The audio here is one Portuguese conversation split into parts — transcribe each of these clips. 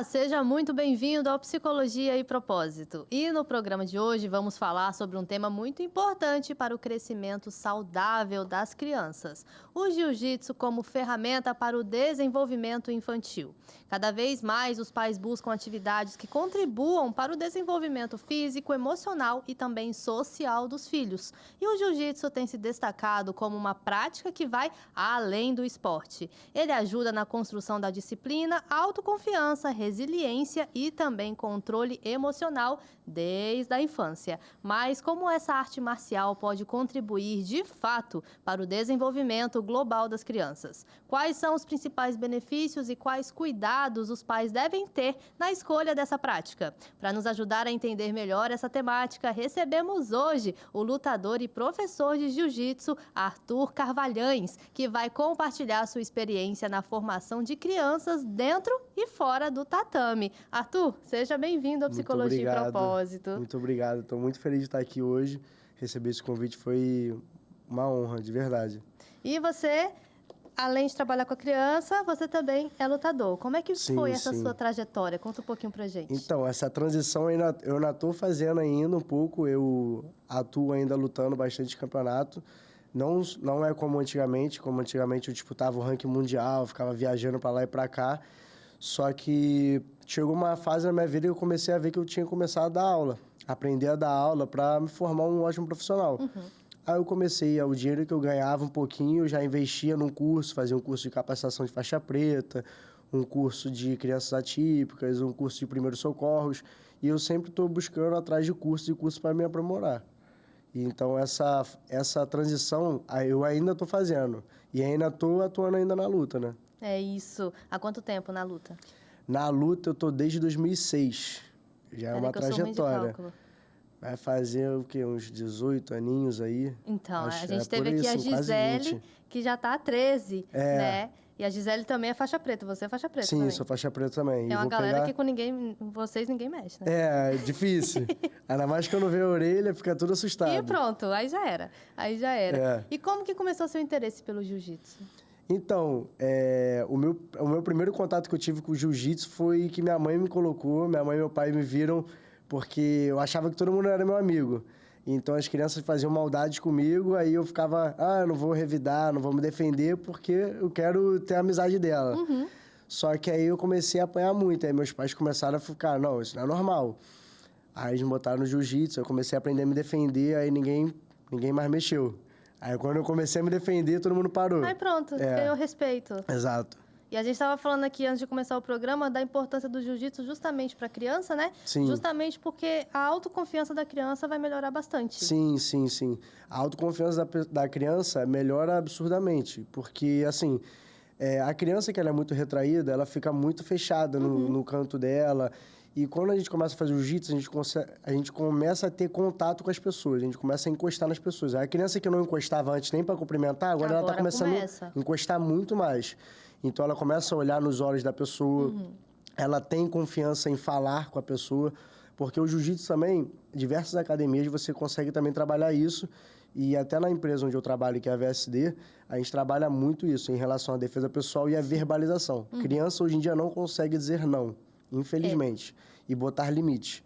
Seja muito bem-vindo ao Psicologia e Propósito. E no programa de hoje vamos falar sobre um tema muito importante para o crescimento saudável das crianças: o jiu-jitsu como ferramenta para o desenvolvimento infantil. Cada vez mais os pais buscam atividades que contribuam para o desenvolvimento físico, emocional e também social dos filhos. E o jiu-jitsu tem se destacado como uma prática que vai além do esporte. Ele ajuda na construção da disciplina, autoconfiança, resiliência e também controle emocional desde a infância. Mas como essa arte marcial pode contribuir de fato para o desenvolvimento global das crianças? Quais são os principais benefícios e quais cuidados os pais devem ter na escolha dessa prática? Para nos ajudar a entender melhor essa temática, recebemos hoje o lutador e professor de jiu-jitsu Arthur Carvalhães, que vai compartilhar sua experiência na formação de crianças dentro e fora do tatame. Arthur, seja bem-vindo ao Psicologia e Propósito. Muito obrigado, estou muito feliz de estar aqui hoje. Receber esse convite foi uma honra, de verdade. E você, além de trabalhar com a criança, você também é lutador. Como é que foi essa sua trajetória? Conta um pouquinho pra gente. Então, essa transição eu ainda estou fazendo ainda um pouco. Eu atuo ainda lutando bastante campeonato. Não é como antigamente. Como antigamente eu disputava o ranking mundial, ficava viajando para lá e para cá. Só que chegou uma fase na minha vida que eu comecei a ver que eu tinha começado a dar aula. Aprender a dar aula para me formar um ótimo profissional. Aí eu comecei, o dinheiro que eu ganhava um pouquinho, eu já investia num curso, fazia um curso de capacitação de faixa preta, um curso de crianças atípicas, um curso de primeiros socorros. E eu sempre estou buscando atrás de cursos e cursos para me aprimorar. E então essa transição eu ainda estou fazendo. E ainda estou atuando ainda na luta, né? É isso. Há quanto tempo na luta? Na luta eu tô desde 2006. Já é uma trajetória. Vai fazer o quê? Uns 18 aninhos aí. Então, a gente teve aqui a Gisele, que já tá há 13, né? E a Gisele também é faixa preta. Você é faixa preta também? Sim, sou faixa preta também. É uma galera que com vocês ninguém mexe, né? É difícil. Ainda mais quando vê a orelha, fica tudo assustado. E pronto, aí já era. E como que começou o seu interesse pelo jiu-jitsu? Então, o meu primeiro contato que eu tive com o jiu-jitsu foi que minha mãe me colocou, minha mãe e meu pai me viram, porque eu achava que todo mundo era meu amigo. Então, as crianças faziam maldade comigo, aí eu ficava, eu não vou revidar, não vou me defender, porque eu quero ter a amizade dela. Só que aí eu comecei a apanhar muito, aí meus pais começaram a ficar, não, isso não é normal. Aí eles me botaram no jiu-jitsu, eu comecei a aprender a me defender, aí ninguém mais mexeu. Aí quando eu comecei a me defender, todo mundo parou. Aí pronto, ganhou respeito. Exato. E a gente estava falando aqui, antes de começar o programa, da importância do jiu-jitsu justamente para a criança, né? Sim. Justamente porque a autoconfiança da criança vai melhorar bastante. Sim. A autoconfiança da criança melhora absurdamente. Porque, assim, a criança que ela é muito retraída, ela fica muito fechada no canto dela. E quando a gente começa a fazer o jiu-jitsu, a gente começa a ter contato com as pessoas, a gente começa a encostar nas pessoas. A criança que não encostava antes nem para cumprimentar, agora ela está começando a encostar muito mais. Então ela começa a olhar nos olhos da pessoa, ela tem confiança em falar com a pessoa, porque o jiu-jitsu também, diversas academias você consegue também trabalhar isso. E até na empresa onde eu trabalho, que é a VSD, a gente trabalha muito isso em relação à defesa pessoal e à verbalização. Criança hoje em dia não consegue dizer não. Infelizmente, e botar limite.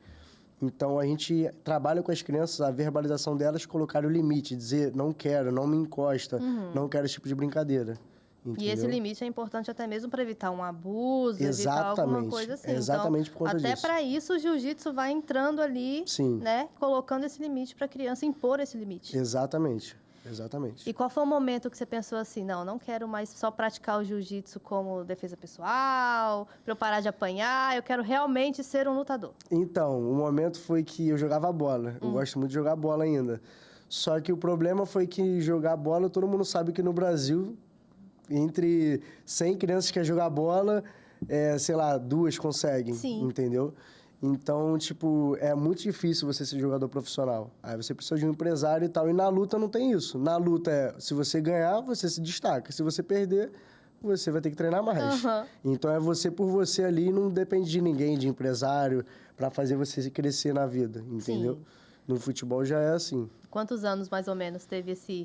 Então, a gente trabalha com as crianças, a verbalização delas, colocar o limite, dizer não quero, não me encosta, não quero esse tipo de brincadeira. Entendeu? E esse limite é importante até mesmo para evitar um abuso, evitar alguma coisa assim. Exatamente então, por conta disso. Até para isso, o jiu-jitsu vai entrando ali, né? Colocando esse limite para a criança, impor esse limite. Exatamente. E qual foi o momento que você pensou assim, não quero mais só praticar o jiu-jitsu como defesa pessoal, para eu parar de apanhar, eu quero realmente ser um lutador? Então, o momento foi que eu jogava bola. Eu gosto muito de jogar bola ainda. Só que o problema foi que jogar bola, todo mundo sabe que no Brasil, entre 100 crianças que querem jogar bola, sei lá, 2 conseguem, entendeu? Então, tipo, é muito difícil você ser jogador profissional. Aí você precisa de um empresário e tal. E na luta não tem isso. Na luta se você ganhar, você se destaca. Se você perder, você vai ter que treinar mais. Então é você por você ali, não depende de ninguém, de empresário, para fazer você crescer na vida, entendeu? No futebol já é assim. Quantos anos, mais ou menos, teve esse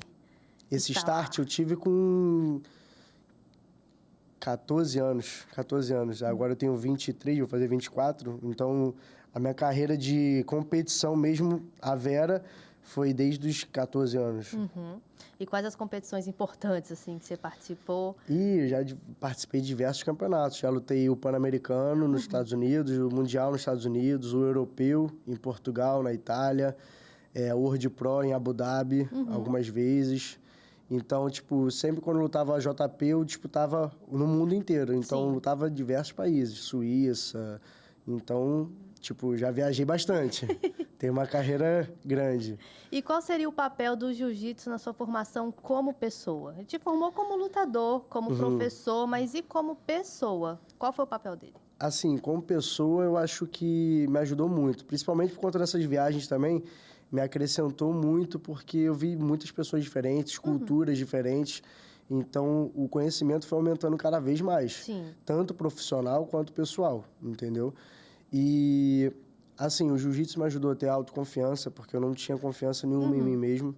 start? Eu tive com 14 anos. 14 anos. Agora eu tenho 23, vou fazer 24. Então, a minha carreira de competição mesmo, a Vera, foi desde os 14 anos. Uhum. E quais as competições importantes, assim, que você participou? E eu já participei de diversos campeonatos. Já lutei o Pan-Americano nos Estados Unidos, o Mundial nos Estados Unidos, o Europeu em Portugal, na Itália, o World Pro em Abu Dhabi, algumas vezes. Então, tipo, sempre quando eu lutava a JP, eu disputava no mundo inteiro. Então, eu lutava em diversos países, Suíça. Então, tipo, já viajei bastante. Tenho uma carreira grande. E qual seria o papel do jiu-jitsu na sua formação como pessoa? Ele te formou como lutador, como professor, mas e como pessoa? Qual foi o papel dele? Assim, como pessoa, eu acho que me ajudou muito. Principalmente por conta dessas viagens também, me acrescentou muito, porque eu vi muitas pessoas diferentes, culturas diferentes. Então, o conhecimento foi aumentando cada vez mais. Sim. Tanto profissional quanto pessoal, entendeu? E, assim, o jiu-jitsu me ajudou a ter autoconfiança, porque eu não tinha confiança nenhuma em mim mesmo.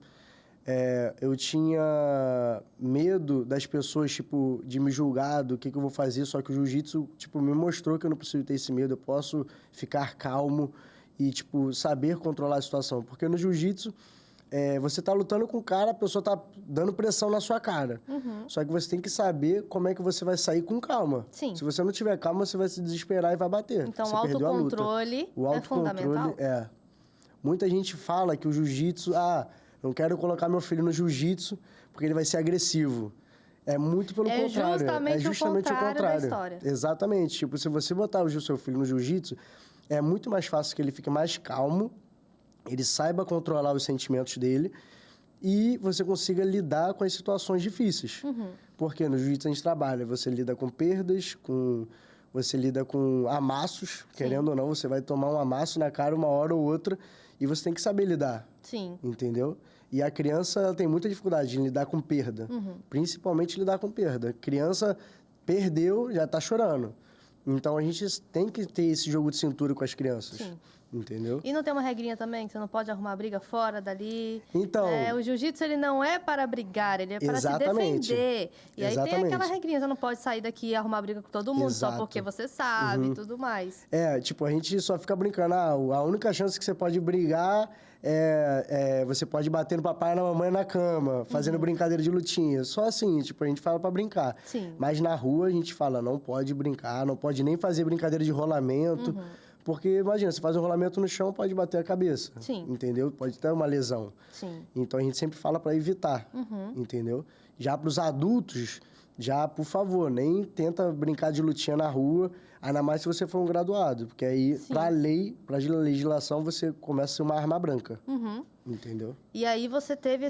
Eu tinha medo das pessoas, tipo, de me julgar do que eu vou fazer, só que o jiu-jitsu, tipo, me mostrou que eu não preciso ter esse medo, eu posso ficar calmo e, tipo, saber controlar a situação. Porque no jiu-jitsu, você tá lutando com o cara, a pessoa tá dando pressão na sua cara. Só que você tem que saber como é que você vai sair com calma. Sim. Se você não tiver calma, você vai se desesperar e vai bater. Então, você o perdeu a luta. autocontrole O é fundamental? autocontrole Muita gente fala que o jiu-jitsu... não quero colocar meu filho no jiu-jitsu porque ele vai ser agressivo. É muito pelo contrário. É justamente o contrário da história. Exatamente. Tipo, se você botar o seu filho no jiu-jitsu, é muito mais fácil que ele fique mais calmo, ele saiba controlar os sentimentos dele e você consiga lidar com as situações difíceis. Porque no jiu-jitsu a gente trabalha, você lida com perdas, você lida com amassos, querendo ou não, você vai tomar um amasso na cara uma hora ou outra e você tem que saber lidar. Sim. Entendeu? E a criança ela tem muita dificuldade em lidar com perda. Principalmente lidar com perda. Criança perdeu, já tá chorando. Então, a gente tem que ter esse jogo de cintura com as crianças. Sim. Entendeu? E não tem uma regrinha também, que você não pode arrumar briga fora dali? Então... o jiu-jitsu, ele não é para brigar, ele é para Exatamente. se defender. E aí tem Exatamente. aquela regrinha, você não pode sair daqui e arrumar briga com todo mundo, só Exato. porque você sabe e tudo mais. Tipo, a gente só fica brincando. A única chance que você pode brigar você pode bater no papai e na mamãe na cama, fazendo brincadeira de lutinha. Só assim, tipo, a gente fala pra brincar. Sim. Mas na rua a gente fala, não pode brincar, não pode nem fazer brincadeira de rolamento. Porque, imagina, você faz um rolamento no chão, pode bater a cabeça. Sim. Entendeu? Pode ter uma lesão. Sim. Então, a gente sempre fala pra evitar. Entendeu? Já pros adultos, por favor, nem tenta brincar de lutinha na rua, ainda mais se você for um graduado. Porque aí, pra legislação, você começa a ser uma arma branca. Entendeu? E aí você teve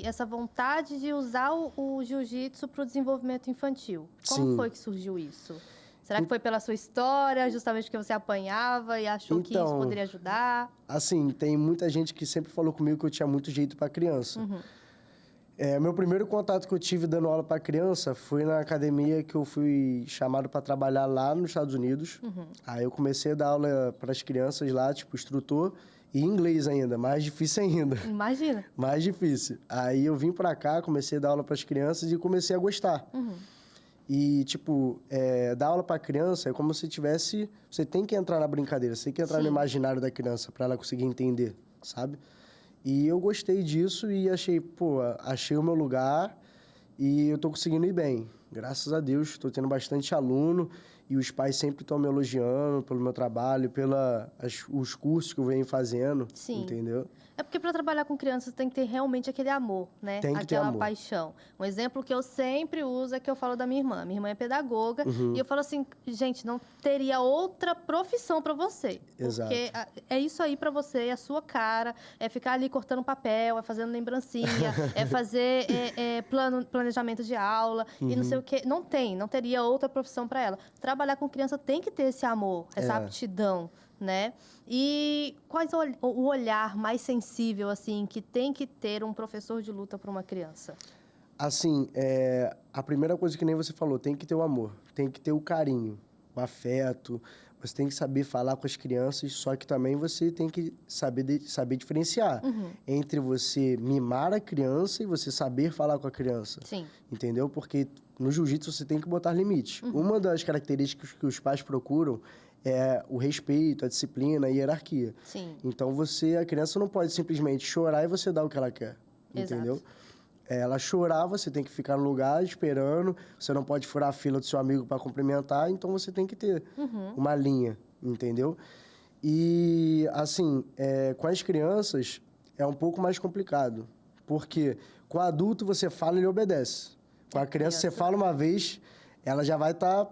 essa vontade de usar o jiu-jitsu para o desenvolvimento infantil. Como foi que surgiu isso? Será que foi pela sua história, justamente porque você apanhava e achou que isso poderia ajudar? Assim, tem muita gente que sempre falou comigo que eu tinha muito jeito pra criança. Meu primeiro contato que eu tive dando aula para criança foi na academia que eu fui chamado para trabalhar lá nos Estados Unidos. Aí eu comecei a dar aula para as crianças lá, tipo, instrutor, e em inglês ainda, mais difícil ainda. Imagina. Mais difícil. Aí eu vim para cá, comecei a dar aula para as crianças e comecei a gostar. E, tipo, dar aula para criança é como se tivesse... Você tem que entrar na brincadeira, você tem que entrar no imaginário da criança para ela conseguir entender, sabe? E eu gostei disso e achei o meu lugar e eu tô conseguindo ir bem. Graças a Deus, estou tendo bastante aluno e os pais sempre estão me elogiando pelo meu trabalho, os cursos que eu venho fazendo, entendeu? É porque para trabalhar com crianças tem que ter realmente aquele amor, né? Tem que ter amor. Paixão. Um exemplo que eu sempre uso é que eu falo da minha irmã. Minha irmã é pedagoga e eu falo assim, gente, não teria outra profissão para você. Exato. Porque é isso aí para você, é a sua cara, é ficar ali cortando papel, é fazendo lembrancinha, é fazer planejamento de aula e não sei o quê. Não teria outra profissão para ela. Trabalhar com criança tem que ter esse amor, essa aptidão, né? E qual o olhar mais sensível, assim, que tem que ter um professor de luta para uma criança? Assim, a primeira coisa que nem você falou, tem que ter o amor, tem que ter o carinho, o afeto. Você tem que saber falar com as crianças, só que também você tem que saber diferenciar entre você mimar a criança e você saber falar com a criança. Sim. Entendeu? Porque no jiu-jitsu você tem que botar limites. Uma das características que os pais procuram é o respeito, a disciplina, a hierarquia. Sim. Então a criança não pode simplesmente chorar e você dar o que ela quer. Entendeu? Exato. Ela chorar, você tem que ficar no lugar esperando. Você não pode furar a fila do seu amigo para cumprimentar, então você tem que ter uma linha, entendeu? E, assim, com as crianças é um pouco mais complicado, porque com o adulto você fala e ele obedece. Com a criança você fala uma vez, ela já vai estar...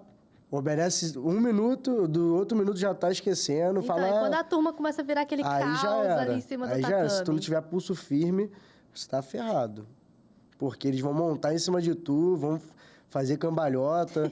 obedece 1 minuto, do outro minuto já tá esquecendo. Então, fala, e quando a turma começa a virar aquele caos ali em cima do tatame. Aí já era. Se tu não tiver pulso firme, você tá ferrado. Porque eles vão montar em cima de tu, vão fazer cambalhota.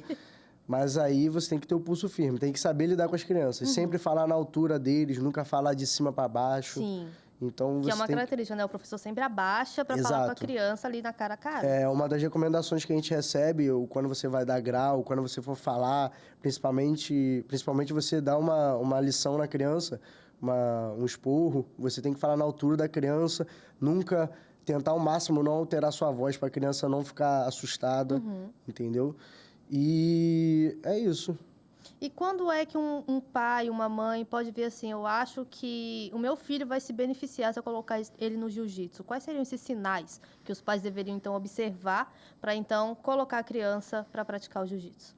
Mas aí você tem que ter o pulso firme, tem que saber lidar com as crianças. Sempre falar na altura deles, nunca falar de cima para baixo. Sim. Então, que é uma característica, né? O professor sempre abaixa para falar com a criança ali na cara a cara. É uma das recomendações que a gente recebe, ou quando você vai dar grau, quando você for falar, principalmente você dá uma lição na criança, um esporro, você tem que falar na altura da criança, nunca tentar ao máximo não alterar sua voz para a criança não ficar assustada, entendeu? E é isso. E quando é que um pai, uma mãe pode ver assim, eu acho que o meu filho vai se beneficiar se eu colocar ele no jiu-jitsu? Quais seriam esses sinais que os pais deveriam, então, observar para, então, colocar a criança para praticar o jiu-jitsu?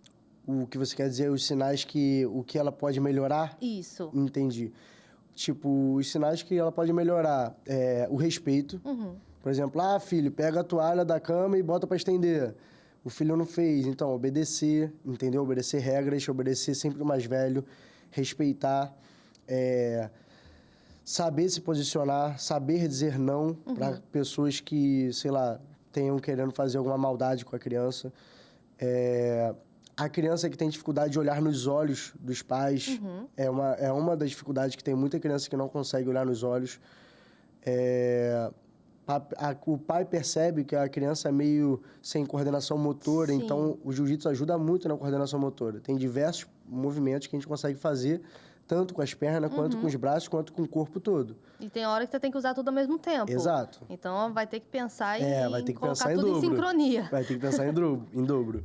O que você quer dizer, os sinais que ela pode melhorar? Isso. Entendi. Tipo, os sinais que ela pode melhorar é o respeito. Por exemplo, filho, pega a toalha da cama e bota para estender. O filho não fez, então, obedecer, entendeu? Obedecer regras, obedecer sempre o mais velho, respeitar, saber se posicionar, saber dizer não para pessoas que, sei lá, tenham querendo fazer alguma maldade com a criança. A criança que tem dificuldade de olhar nos olhos dos pais é uma das dificuldades que tem muita criança que não consegue olhar nos olhos. O pai percebe que a criança é meio sem coordenação motora, Sim. Então o jiu-jitsu ajuda muito na coordenação motora. Tem diversos movimentos que a gente consegue fazer, tanto com as pernas, quanto com os braços, quanto com o corpo todo. E tem hora que você tem que usar tudo ao mesmo tempo. Exato. Então vai ter que pensar vai ter que colocar pensar tudo em sincronia. Vai ter que pensar em dobro.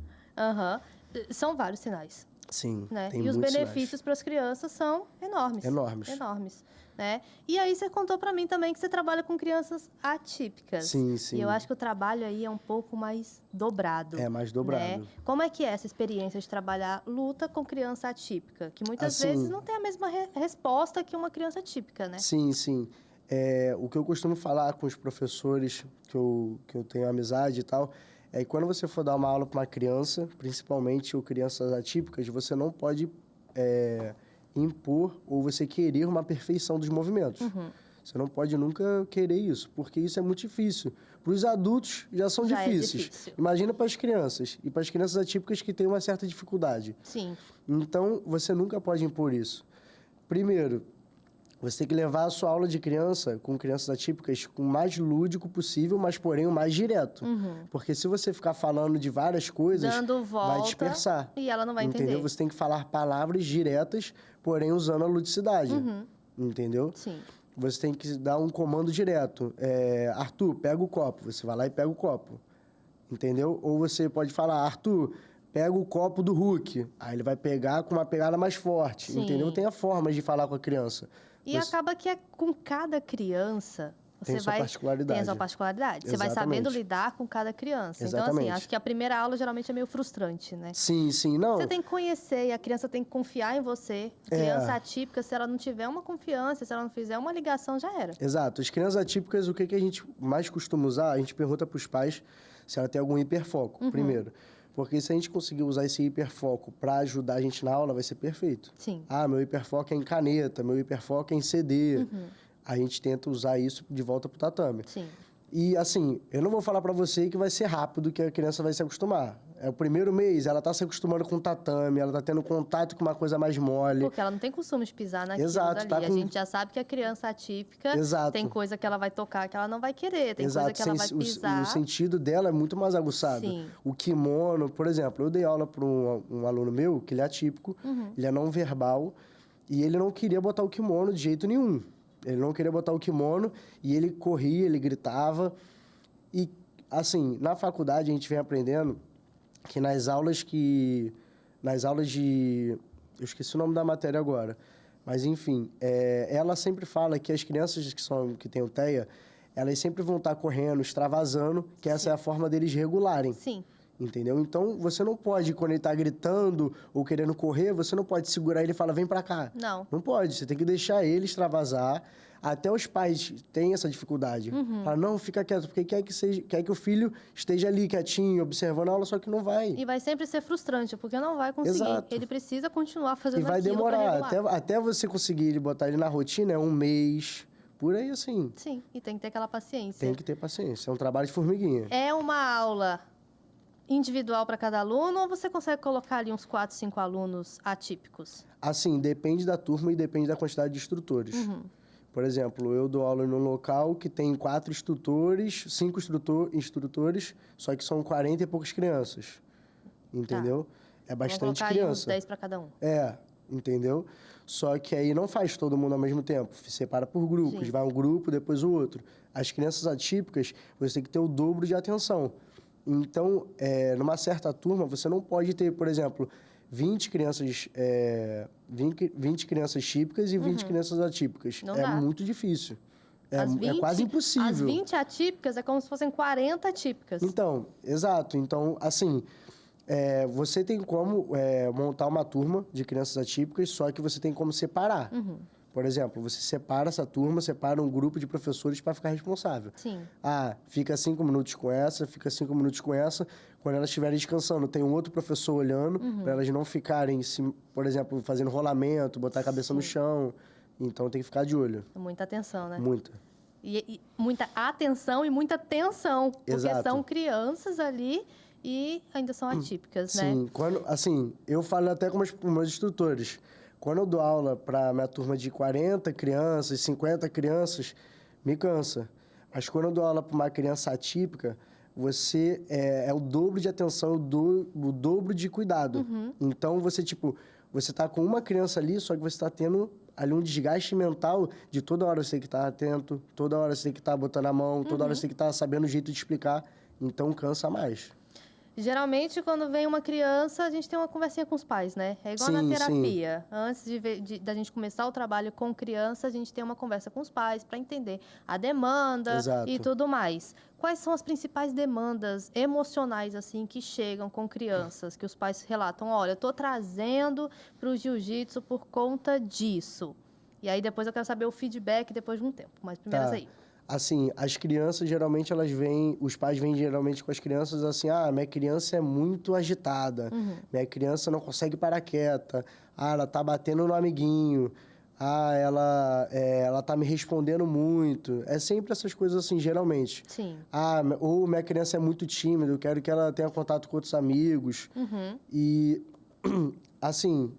São vários sinais. Sim, Né? tem E os muitos benefícios para as crianças são enormes. Enormes. Né? E aí você contou para mim também que você trabalha com crianças atípicas. Sim. E eu acho que o trabalho aí é um pouco mais dobrado. É mais dobrado. Né? Como é que é essa experiência de trabalhar luta com criança atípica? Que muitas Assim, vezes não tem a mesma resposta que uma criança típica, né? Sim. O que eu costumo falar com os professores que eu tenho amizade e tal, é que quando você for dar uma aula para uma criança, principalmente ou crianças atípicas, você não pode impor ou você querer uma perfeição dos movimentos. Você não pode nunca querer isso, porque isso é muito difícil. Para os adultos já são difíceis. É difícil. Imagina para as crianças. E para as crianças atípicas que têm uma certa dificuldade. Sim. Então, você nunca pode impor isso. Primeiro, você tem que levar a sua aula de criança, com crianças atípicas, com o mais lúdico possível, mas porém o mais direto. Porque se você ficar falando de várias coisas, dando volta, vai dispersar. E ela não vai entender. Você tem que falar palavras diretas, porém usando a ludicidade. Entendeu? Sim. Você tem que dar um comando direto. Arthur, pega o copo. Você vai lá e pega o copo. Entendeu? Ou você pode falar, Arthur, pega o copo do Hulk. Aí ele vai pegar com uma pegada mais forte. Sim. Entendeu? Tem a forma de falar com a criança. E acaba que com cada criança, você tem sua particularidade. Tem a sua particularidade. Você vai sabendo lidar com cada criança. Exatamente. Então, assim, acho que a primeira aula geralmente é meio frustrante, né? Sim. Não. Você tem que conhecer e a criança tem que confiar em você. Criança atípica, se ela não tiver uma confiança, se ela não fizer uma ligação, já era. Exato. As crianças atípicas, o que a gente mais costuma usar? A gente pergunta para os pais se ela tem algum hiperfoco, primeiro. Porque se a gente conseguir usar esse hiperfoco para ajudar a gente na aula, vai ser perfeito. Sim. Meu hiperfoco é em caneta, meu hiperfoco é em CD. A gente tenta usar isso de volta pro tatame. Sim. E, assim, eu não vou falar pra você que vai ser rápido, que a criança vai se acostumar. É o primeiro mês, ela tá se acostumando com o tatame, ela tá tendo contato com uma coisa mais mole. Porque ela não tem costume de pisar naquilo Exato, dali. tá A com- gente já sabe que a criança atípica Exato. tem coisa que ela vai tocar que ela não vai querer, tem coisa Exato, que ela vai o pisar. sentido dela é muito mais aguçado. Sim. O kimono, por exemplo, eu dei aula para um aluno meu, que ele é atípico, ele é não verbal, e ele não queria botar o kimono de jeito nenhum. Ele não queria botar o kimono, e ele corria, ele gritava. E, assim, na faculdade a gente vem aprendendo que nas aulas de... Eu esqueci o nome da matéria agora. Mas, enfim, ela sempre fala que as crianças que têm o TEA, elas sempre vão estar correndo, extravasando, que essa é a forma deles regularem. Sim. Entendeu? Então, você não pode, quando ele tá gritando ou querendo correr, você não pode segurar ele e falar, vem pra cá. Não. Não pode. Você tem que deixar ele extravasar. Até os pais têm essa dificuldade. Fala, não, fica quieto, porque quer que o filho esteja ali quietinho, observando a aula, só que não vai. E vai sempre ser frustrante, porque não vai conseguir. Exato. Ele precisa continuar fazendo E vai aquilo pra demorar. regular. Até você conseguir ele botar ele na rotina, é um mês. Por aí, assim. Sim, e tem que ter aquela paciência. Tem que ter paciência. É um trabalho de formiguinha. É uma aula individual para cada aluno ou você consegue colocar ali uns 4, 5 alunos atípicos? Assim, depende da turma e depende da quantidade de instrutores. Por exemplo, eu dou aula num local que tem 4 instrutores, 5 instrutores, só que são 40 e poucas crianças. Entendeu? É bastante Vamos colocar aí uns criança. 10 para cada um. Entendeu? Só que aí não faz todo mundo ao mesmo tempo. Separa por grupos. Sim. Vai um grupo, depois o outro. As crianças atípicas, você tem que ter o dobro de atenção. Então, numa certa turma, você não pode ter, por exemplo, 20 crianças, 20 crianças típicas e 20 crianças atípicas. Não É dá. muito difícil. É As 20, quase As impossível. 20 atípicas é como se fossem 40 atípicas. Então, exato. Então, assim, você tem como montar uma turma de crianças atípicas, só que você tem como separar. Por exemplo, você separa essa turma, separa um grupo de professores para ficar responsável. Sim. Fica 5 minutos com essa, fica 5 minutos com essa. Quando elas estiverem descansando, tem um outro professor olhando, para elas não ficarem, por exemplo, fazendo rolamento, botar a cabeça no chão. Então, tem que ficar de olho. Muita atenção, né? Muita. E muita atenção e muita tensão. Porque Exato. são crianças ali e ainda são atípicas, né? Sim, eu falo até com os meus instrutores. Quando eu dou aula para minha turma de 40 crianças, 50 crianças, me cansa. Mas quando eu dou aula para uma criança atípica, você é o dobro de atenção, o dobro de cuidado. Então, você tá com uma criança ali, só que você está tendo ali um desgaste mental de toda hora você tem que estar atento, toda hora você tem que estar botando a mão, toda hora você tem que estar sabendo o jeito de explicar. Então, cansa mais. Geralmente, quando vem uma criança, a gente tem uma conversinha com os pais, né? É igual na Sim, terapia. Antes da gente começar o trabalho com criança, a gente tem uma conversa com os pais para entender a demanda Exato. e tudo mais. Quais são as principais demandas emocionais, assim, que chegam com crianças, que os pais relatam? Olha, eu tô trazendo para o jiu-jitsu por conta disso. E aí, depois eu quero saber o feedback depois de um tempo. Mas primeiro aí. Assim, as crianças, geralmente, os pais vêm geralmente com as crianças assim, minha criança é muito agitada, minha criança não consegue parar quieta, ela tá batendo no amiguinho, ela tá me respondendo muito. É sempre essas coisas assim, geralmente. Sim. Ou minha criança é muito tímida, eu quero que ela tenha contato com outros amigos. E, assim,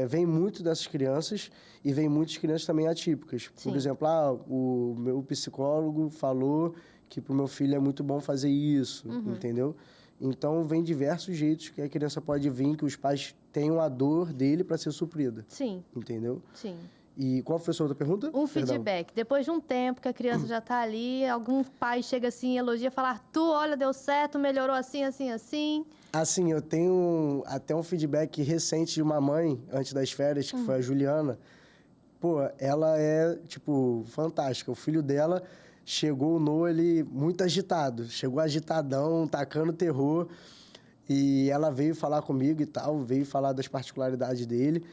vem muito dessas crianças e vem muitas crianças também atípicas. Sim. Por exemplo, o meu psicólogo falou que pro meu filho é muito bom fazer isso, entendeu? Então, vem diversos jeitos que a criança pode vir, que os pais tenham a dor dele para ser suprida. Sim. Entendeu? Sim. E qual foi a sua outra pergunta? Um Perdão. feedback. Depois de um tempo que a criança já tá ali, algum pai chega assim, elogia, fala, Arthur, olha, deu certo, melhorou assim, assim, assim. Assim, eu tenho até um feedback recente de uma mãe, antes das férias, que foi a Juliana. Pô, ela é, fantástica. O filho dela chegou ele muito agitado. Chegou agitadão, tacando terror. E ela veio falar comigo e tal, veio falar das particularidades dele.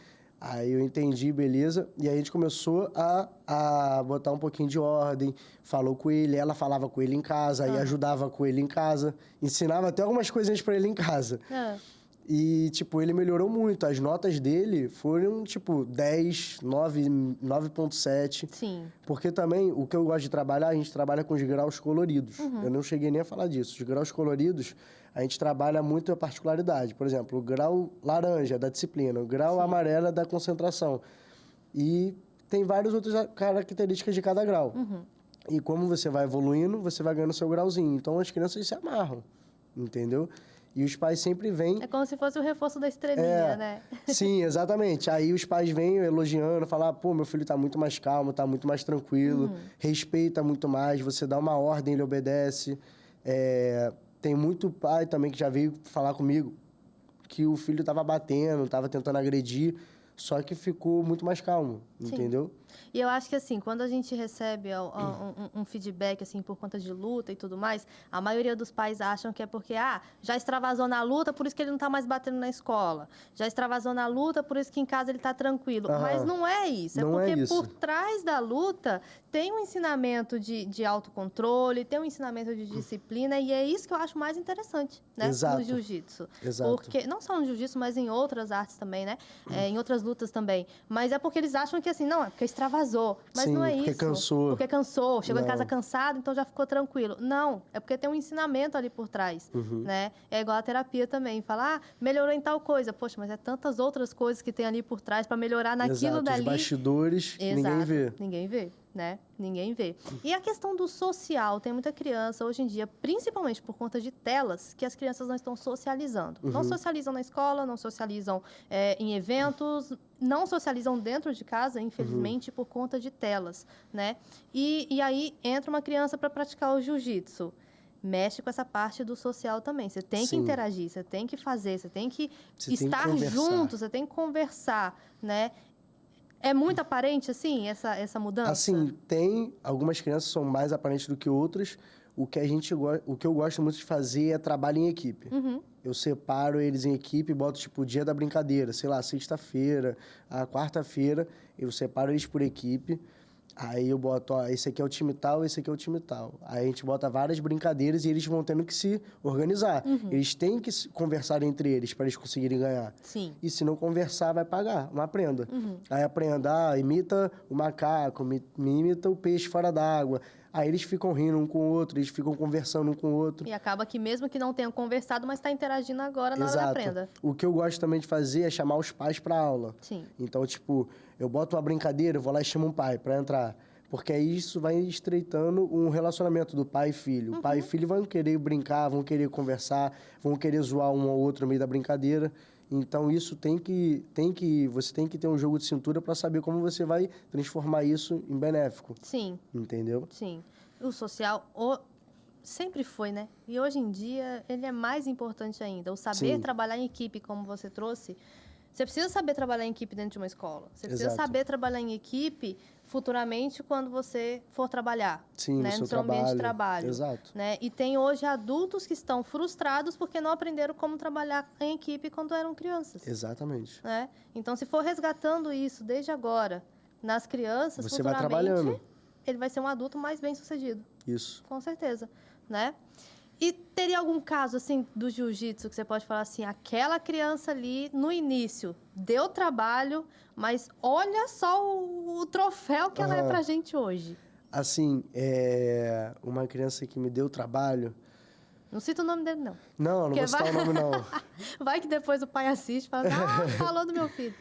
Aí eu entendi, beleza. E aí a gente começou a botar um pouquinho de ordem. Falou com ele, ela falava com ele em casa, aí ajudava com ele em casa. Ensinava até algumas coisinhas pra ele em casa. E, tipo, ele melhorou muito. As notas dele foram, tipo, 10, 9, 9,7. Sim. Porque também, o que eu gosto de trabalhar, a gente trabalha com os graus coloridos. Eu não cheguei nem a falar disso. Os graus coloridos, a gente trabalha muito a particularidade. Por exemplo, o grau laranja da disciplina, o grau amarelo da concentração. E tem várias outras características de cada grau. E como você vai evoluindo, você vai ganhando seu grauzinho. Então, as crianças se amarram, entendeu? E os pais sempre vêm... É como se fosse o reforço da estrelinha, né? Sim, exatamente. Aí os pais vêm elogiando, falar, pô, meu filho tá muito mais calmo, tá muito mais tranquilo, respeita muito mais, você dá uma ordem, ele obedece. Tem muito pai também que já veio falar comigo que o filho tava batendo, tava tentando agredir, só que ficou muito mais calmo, entendeu? E eu acho que, assim, quando a gente recebe um feedback, assim, por conta de luta e tudo mais, a maioria dos pais acham que é porque, já extravasou na luta, por isso que ele não tá mais batendo na escola. Já extravasou na luta, por isso que em casa ele tá tranquilo. Mas não é isso. Não é porque é isso. por trás da luta tem um ensinamento de autocontrole, tem um ensinamento de disciplina, e é isso que eu acho mais interessante, né? Exato. No jiu-jitsu. Exato. Porque, não só no jiu-jitsu, mas em outras artes também, né? Em outras lutas também. Mas é porque eles acham que, assim, não, é porque extravasou. Mas Sim, não é porque isso. cansou. Porque cansou, chegou em Não. casa cansado, então já ficou tranquilo. Não, é porque tem um ensinamento ali por trás, né? É igual a terapia também. Falar, melhorou em tal coisa. Poxa, mas é tantas outras coisas que tem ali por trás para melhorar naquilo Exato. dali. Os bastidores, ninguém vê. Ninguém vê, né? Ninguém vê. E a questão do social, tem muita criança hoje em dia, principalmente por conta de telas, que as crianças não estão socializando. Não socializam na escola, não socializam em eventos, não socializam dentro de casa, infelizmente, por conta de telas, né? E aí entra uma criança para praticar o jiu-jitsu. Mexe com essa parte do social também. Você tem que interagir, você tem que fazer, você tem que estar junto, você tem que conversar, né? É muito aparente, assim, essa mudança? Assim, tem algumas crianças que são mais aparentes do que outras. O que eu gosto muito de fazer é trabalho em equipe. Eu separo eles em equipe, boto, tipo, o dia da brincadeira. Sei lá, sexta-feira, a quarta-feira, eu separo eles por equipe. Aí eu boto, esse aqui é o time tal, esse aqui é o time tal. Aí a gente bota várias brincadeiras e eles vão tendo que se organizar. Eles têm que conversar entre eles para eles conseguirem ganhar. Sim. E se não conversar, vai pagar uma prenda. Aí aprenda, imita o macaco, imita o peixe fora d'água. Aí eles ficam rindo um com o outro, eles ficam conversando um com o outro. E acaba que mesmo que não tenham conversado, mas está interagindo agora na hora da prenda. O que eu gosto também de fazer é chamar os pais para aula. Sim. Então, tipo, eu boto uma brincadeira, eu vou lá e chamo um pai para entrar. Porque aí isso vai estreitando um relacionamento do pai e filho. O pai e filho vão querer brincar, vão querer conversar, vão querer zoar um ao outro no meio da brincadeira. Então, isso você tem que ter um jogo de cintura para saber como você vai transformar isso em benéfico. Sim. Entendeu? Sim. O social sempre foi, né? E hoje em dia ele é mais importante ainda. O saber trabalhar em equipe, como você trouxe. Você precisa saber trabalhar em equipe dentro de uma escola. Você precisa saber trabalhar em equipe futuramente quando você for trabalhar. Sim, né? no seu seu ambiente de trabalho. trabalho. Exato. Né? E tem hoje adultos que estão frustrados porque não aprenderam como trabalhar em equipe quando eram crianças. Exatamente. Né? Então, se for resgatando isso desde agora nas crianças, Você vai futuramente, trabalhando. ele vai ser um adulto mais bem-sucedido. Isso. Com certeza, né? E teria algum caso, assim, do jiu-jitsu que você pode falar assim, aquela criança ali, no início, deu trabalho, mas olha só o troféu que ela é pra gente hoje. Assim, uma criança que me deu trabalho... Não cita o nome dele, não. Não vou citar o nome, não. Vai que depois o pai assiste e fala, falou do meu filho.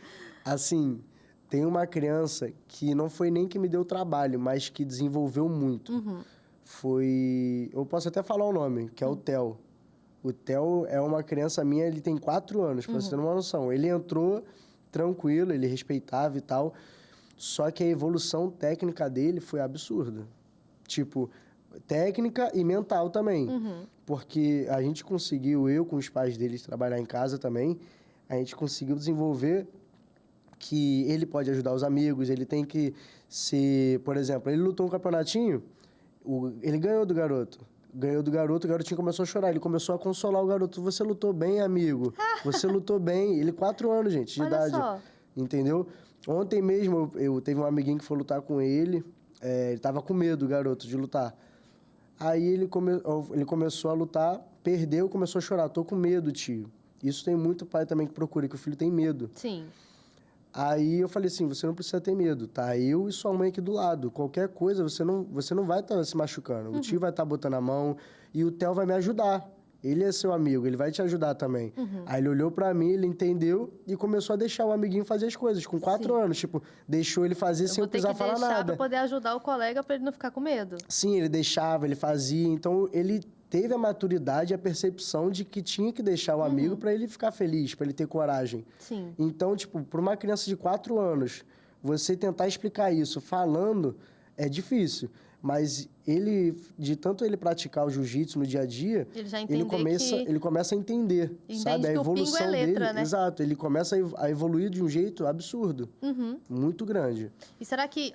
Assim, tem uma criança que não foi nem que me deu trabalho, mas que desenvolveu muito. Eu posso até falar o nome, que é o Theo. O Theo é uma criança minha, ele tem 4 anos, pra você ter uma noção. Ele entrou tranquilo, ele respeitava e tal, só que a evolução técnica dele foi absurda. Tipo, técnica e mental também. Porque a gente conseguiu, eu com os pais deles, trabalhar em casa também, a gente conseguiu desenvolver que ele pode ajudar os amigos, ele tem que ser... Por exemplo, ele lutou um campeonatinho, ele ganhou do garoto. Ganhou do garoto, o garotinho começou a chorar. Ele começou a consolar o garoto. Você lutou bem, amigo. Você lutou bem. Ele, 4 anos, gente, de idade. Só. Entendeu? Ontem mesmo, eu teve um amiguinho que foi lutar com ele. Ele tava com medo, o garoto, de lutar. Aí ele começou a lutar, perdeu, começou a chorar. Tô com medo, tio. Isso tem muito pai também que procura, que o filho tem medo. Sim. Aí eu falei assim, você não precisa ter medo, tá? Eu e sua mãe aqui do lado. Qualquer coisa, você não vai estar se machucando. O tio vai estar botando a mão e o Theo vai me ajudar. Ele é seu amigo, ele vai te ajudar também. Aí ele olhou pra mim, ele entendeu e começou a deixar o amiguinho fazer as coisas. Com 4 anos, tipo, deixou ele fazer sem eu precisar falar nada. Vou ter que deixar pra poder ajudar o colega pra ele não ficar com medo. Sim, ele deixava, ele fazia. Então, ele teve a maturidade e a percepção de que tinha que deixar o amigo pra ele ficar feliz, pra ele ter coragem. Sim. Então, tipo, pra uma criança de 4 anos, você tentar explicar isso falando é difícil. Mas de tanto ele praticar o jiu-jitsu no dia a dia, Ele já ele começa a entender, sabe? A evolução que o pingo é letra, dele. né? Exato, ele começa a evoluir de um jeito absurdo, muito grande. E será que,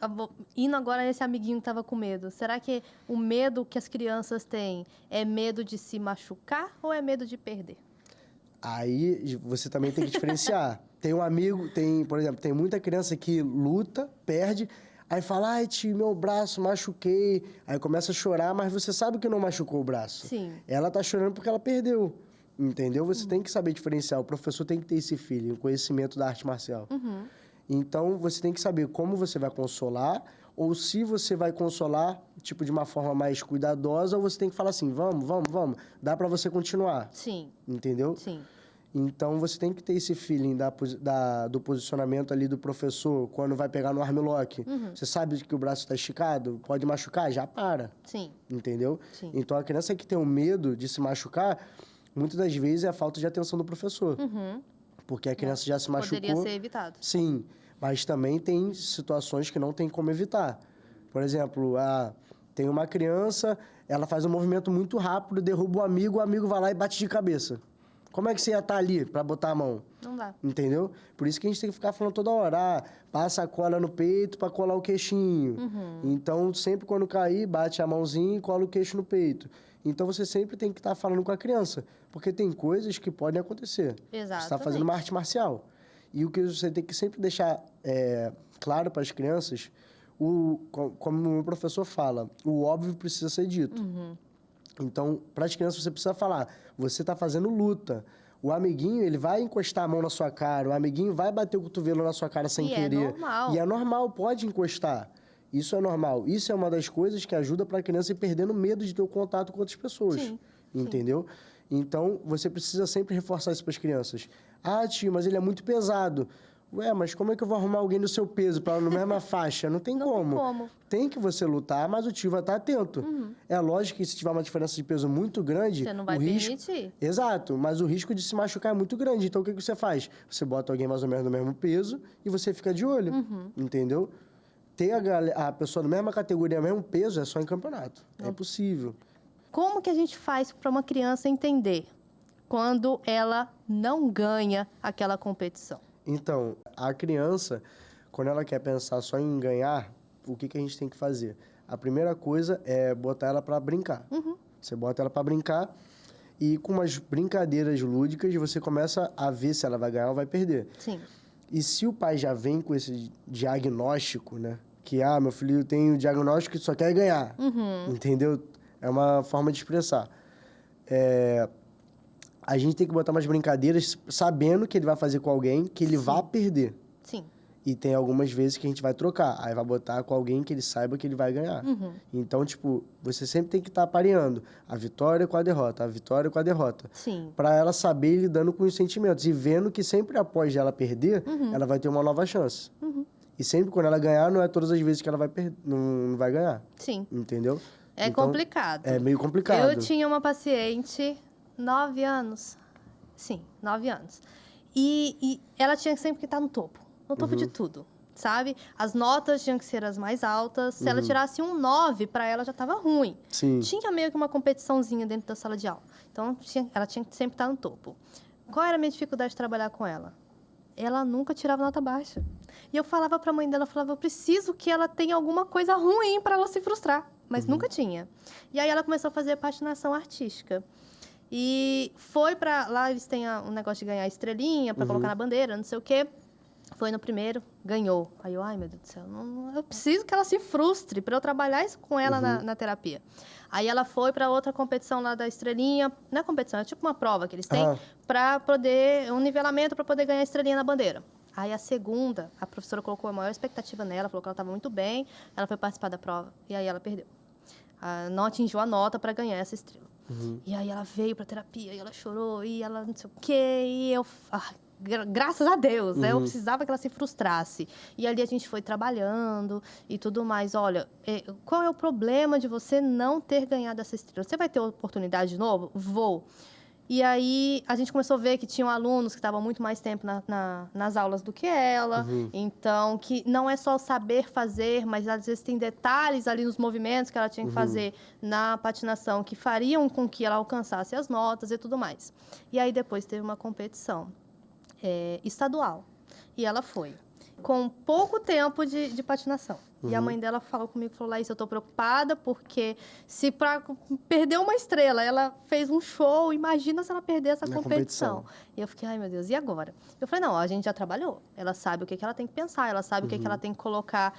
indo agora nesse amiguinho que tava com medo, será que o medo que as crianças têm é medo de se machucar ou é medo de perder? Aí você também tem que diferenciar. Tem um amigo, por exemplo, tem muita criança que luta, perde. Aí fala, ai, tio, meu braço, machuquei. Aí começa a chorar, mas você sabe que não machucou o braço. Sim. Ela tá chorando porque ela perdeu, entendeu? Você tem que saber diferenciar. O professor tem que ter esse feeling, o conhecimento da arte marcial. Então, você tem que saber como você vai consolar, ou se você vai consolar, tipo, de uma forma mais cuidadosa, ou você tem que falar assim, vamos, dá pra você continuar. Sim. Entendeu? Sim. Então, você tem que ter esse feeling do posicionamento ali do professor, quando vai pegar no armlock. Você sabe que o braço está esticado, pode machucar, já para. Sim. Entendeu? Sim. Então, a criança que tem o medo de se machucar, muitas das vezes é a falta de atenção do professor. Porque a criança já se machucou. Poderia ser evitado. Sim, mas também tem situações que não tem como evitar. Por exemplo, tem uma criança, ela faz um movimento muito rápido, derruba o amigo vai lá e bate de cabeça. Como é que você ia estar ali para botar a mão? Não dá. Entendeu? Por isso que a gente tem que ficar falando toda hora, passa a cola no peito para colar o queixinho. Então, sempre quando cair, bate a mãozinha e cola o queixo no peito. Então, você sempre tem que estar falando com a criança, porque tem coisas que podem acontecer. Exatamente. Você está fazendo uma arte marcial. E o que você tem que sempre deixar claro para as crianças, como o meu professor fala, o óbvio precisa ser dito. Então, para as crianças, você precisa falar, você está fazendo luta. O amiguinho, ele vai encostar a mão na sua cara, o amiguinho vai bater o cotovelo na sua cara sem querer. É normal. E é normal, pode encostar. Isso é normal. Isso é uma das coisas que ajuda para a criança ir perdendo medo de ter o contato com outras pessoas. Sim. Entendeu? Então, você precisa sempre reforçar isso para as crianças. Ah, tio, mas ele é muito pesado. Ué, mas como é que eu vou arrumar alguém do seu peso para na mesma faixa? Não tem como. Tem como. Tem que você lutar, mas o tio vai estar atento. É lógico que se tiver uma diferença de peso muito grande... Você não vai permitir. Exato, mas o risco de se machucar é muito grande. Então, o que você faz? Você bota alguém mais ou menos do mesmo peso e você fica de olho, entendeu? Ter a pessoa da mesma categoria, mesmo peso, é só em campeonato. É impossível. Como que a gente faz para uma criança entender quando ela não ganha aquela competição? Então, a criança, quando ela quer pensar só em ganhar, o que a gente tem que fazer? A primeira coisa é botar ela para brincar. Você bota ela para brincar e com umas brincadeiras lúdicas você começa a ver se ela vai ganhar ou vai perder. Sim. E se o pai já vem com esse diagnóstico, né? Que, meu filho tem o diagnóstico e só quer ganhar. Entendeu? É uma forma de expressar. A gente tem que botar umas brincadeiras sabendo que ele vai fazer com alguém que ele vai perder. Sim. E tem algumas vezes que a gente vai trocar. Aí vai botar com alguém que ele saiba que ele vai ganhar. Então, tipo, você sempre tem que estar pareando a vitória com a derrota, a vitória com a derrota. Sim. Pra ela saber ir lidando com os sentimentos. E vendo que sempre após ela perder, ela vai ter uma nova chance. E sempre quando ela ganhar, não é todas as vezes que ela vai não vai ganhar. Sim. Entendeu? É Então, complicado. É meio complicado. Eu tinha uma paciente, 9 anos. Sim, 9 anos. E ela tinha sempre que estar no topo de tudo, sabe? As notas tinham que ser as mais altas. Se ela tirasse um 9, para ela já estava ruim. Sim. Tinha meio que uma competiçãozinha dentro da sala de aula. Então, ela tinha que sempre estar no topo. Qual era a minha dificuldade de trabalhar com ela? Ela nunca tirava nota baixa. E eu falava para a mãe dela, eu preciso que ela tenha alguma coisa ruim para ela se frustrar. Mas nunca tinha. E aí ela começou a fazer patinação artística. E foi para... Lá eles têm um negócio de ganhar estrelinha para colocar na bandeira, não sei o quê. Foi no primeiro, ganhou. Aí eu, ai, meu Deus do céu, eu preciso que ela se frustre para eu trabalhar isso com ela na terapia. Aí ela foi para outra competição lá da estrelinha, não é competição, é tipo uma prova que eles têm, para poder, um nivelamento para poder ganhar a estrelinha na bandeira. Aí a segunda, a professora colocou a maior expectativa nela, falou que ela estava muito bem, ela foi participar da prova, e aí ela perdeu. Não atingiu a nota para ganhar essa estrela. E aí ela veio para terapia, e ela chorou, e ela não sei o quê, e eu... graças a Deus, né? Eu precisava que ela se frustrasse. E ali a gente foi trabalhando e tudo mais. Olha, qual é o problema de você não ter ganhado essa estrela? Você vai ter oportunidade de novo? Vou. E aí, a gente começou a ver que tinham alunos que estavam muito mais tempo nas aulas do que ela. Então, que não é só saber fazer, mas às vezes tem detalhes ali nos movimentos que ela tinha que fazer na patinação que fariam com que ela alcançasse as notas e tudo mais. E aí, depois teve uma competição estadual. E ela foi. Com pouco tempo de patinação. E a mãe dela falou comigo, falou, Laís, eu tô preocupada porque se para perder uma estrela, ela fez um show, imagina se ela perder essa competição. E eu fiquei, ai meu Deus, e agora? Eu falei, não, a gente já trabalhou. Ela sabe o que ela tem que pensar, ela sabe o que ela tem que colocar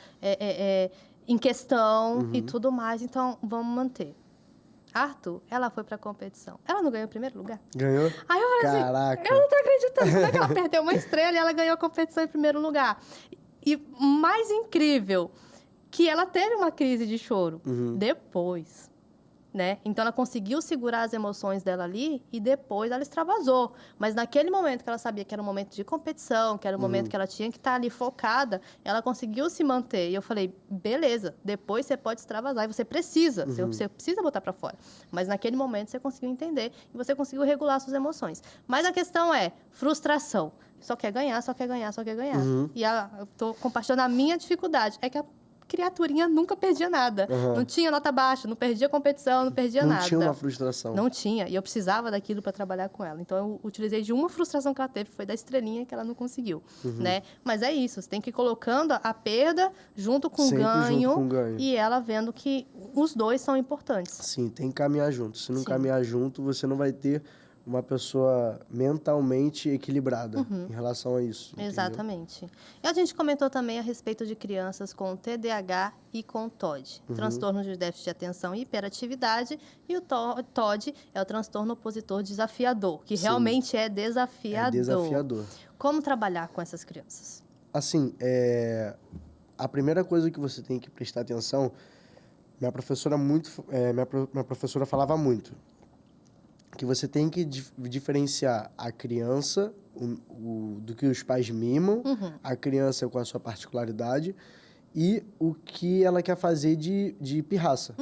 em questão e tudo mais, então vamos manter. Arthur, ela foi pra competição. Ela não ganhou o primeiro lugar? Ganhou? Aí eu falei Caraca. assim, eu não tô acreditando. Como é que ela perdeu uma estrela e ela ganhou a competição em primeiro lugar? E mais incrível, que ela teve uma crise de choro depois, né? Então, ela conseguiu segurar as emoções dela ali e depois ela extravasou. Mas naquele momento que ela sabia que era um momento de competição, que era um momento que ela tinha que estar ali focada, ela conseguiu se manter. E eu falei, beleza, depois você pode extravasar. E você precisa, você precisa botar pra fora. Mas naquele momento você conseguiu entender e você conseguiu regular suas emoções. Mas a questão é frustração. Só quer ganhar, só quer ganhar, só quer ganhar. E eu tô compartilhando a minha dificuldade. É que a criaturinha nunca perdia nada. Não tinha nota baixa, não perdia competição, não perdia nada. Não tinha uma frustração. Não tinha. E eu precisava daquilo para trabalhar com ela. Então, eu utilizei de uma frustração que ela teve, foi da estrelinha que ela não conseguiu, né? Mas é isso, você tem que ir colocando a perda junto com o ganho. Junto com o ganho. E ela vendo que os dois são importantes. Sim, tem que caminhar junto. Se não caminhar junto, você não vai ter uma pessoa mentalmente equilibrada em relação a isso. Exatamente. E a gente comentou também a respeito de crianças com TDAH e com TOD, transtorno de déficit de atenção e hiperatividade, e o TOD é o transtorno opositor desafiador, que realmente é desafiador. É desafiador. Como trabalhar com essas crianças? Assim, a primeira coisa que você tem que prestar atenção, minha professora falava muito, que você tem que diferenciar a criança do que os pais mimam, a criança com a sua particularidade e o que ela quer fazer de pirraça,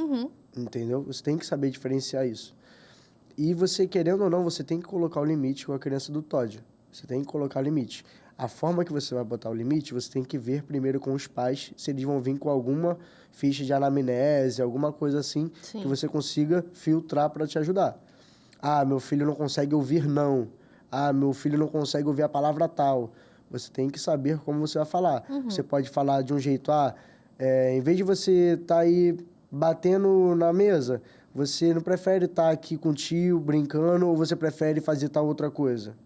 entendeu? Você tem que saber diferenciar isso. E você, querendo ou não, você tem que colocar o limite com a criança do TOD. Você tem que colocar o limite. A forma que você vai botar o limite, você tem que ver primeiro com os pais se eles vão vir com alguma ficha de anamnese, alguma coisa assim, que você consiga filtrar para te ajudar. Ah, meu filho não consegue ouvir não. Ah, meu filho não consegue ouvir a palavra tal. Você tem que saber como você vai falar. Você pode falar de um jeito, em vez de você estar aí batendo na mesa, você não prefere estar aqui com o tio, brincando, ou você prefere fazer tal outra coisa?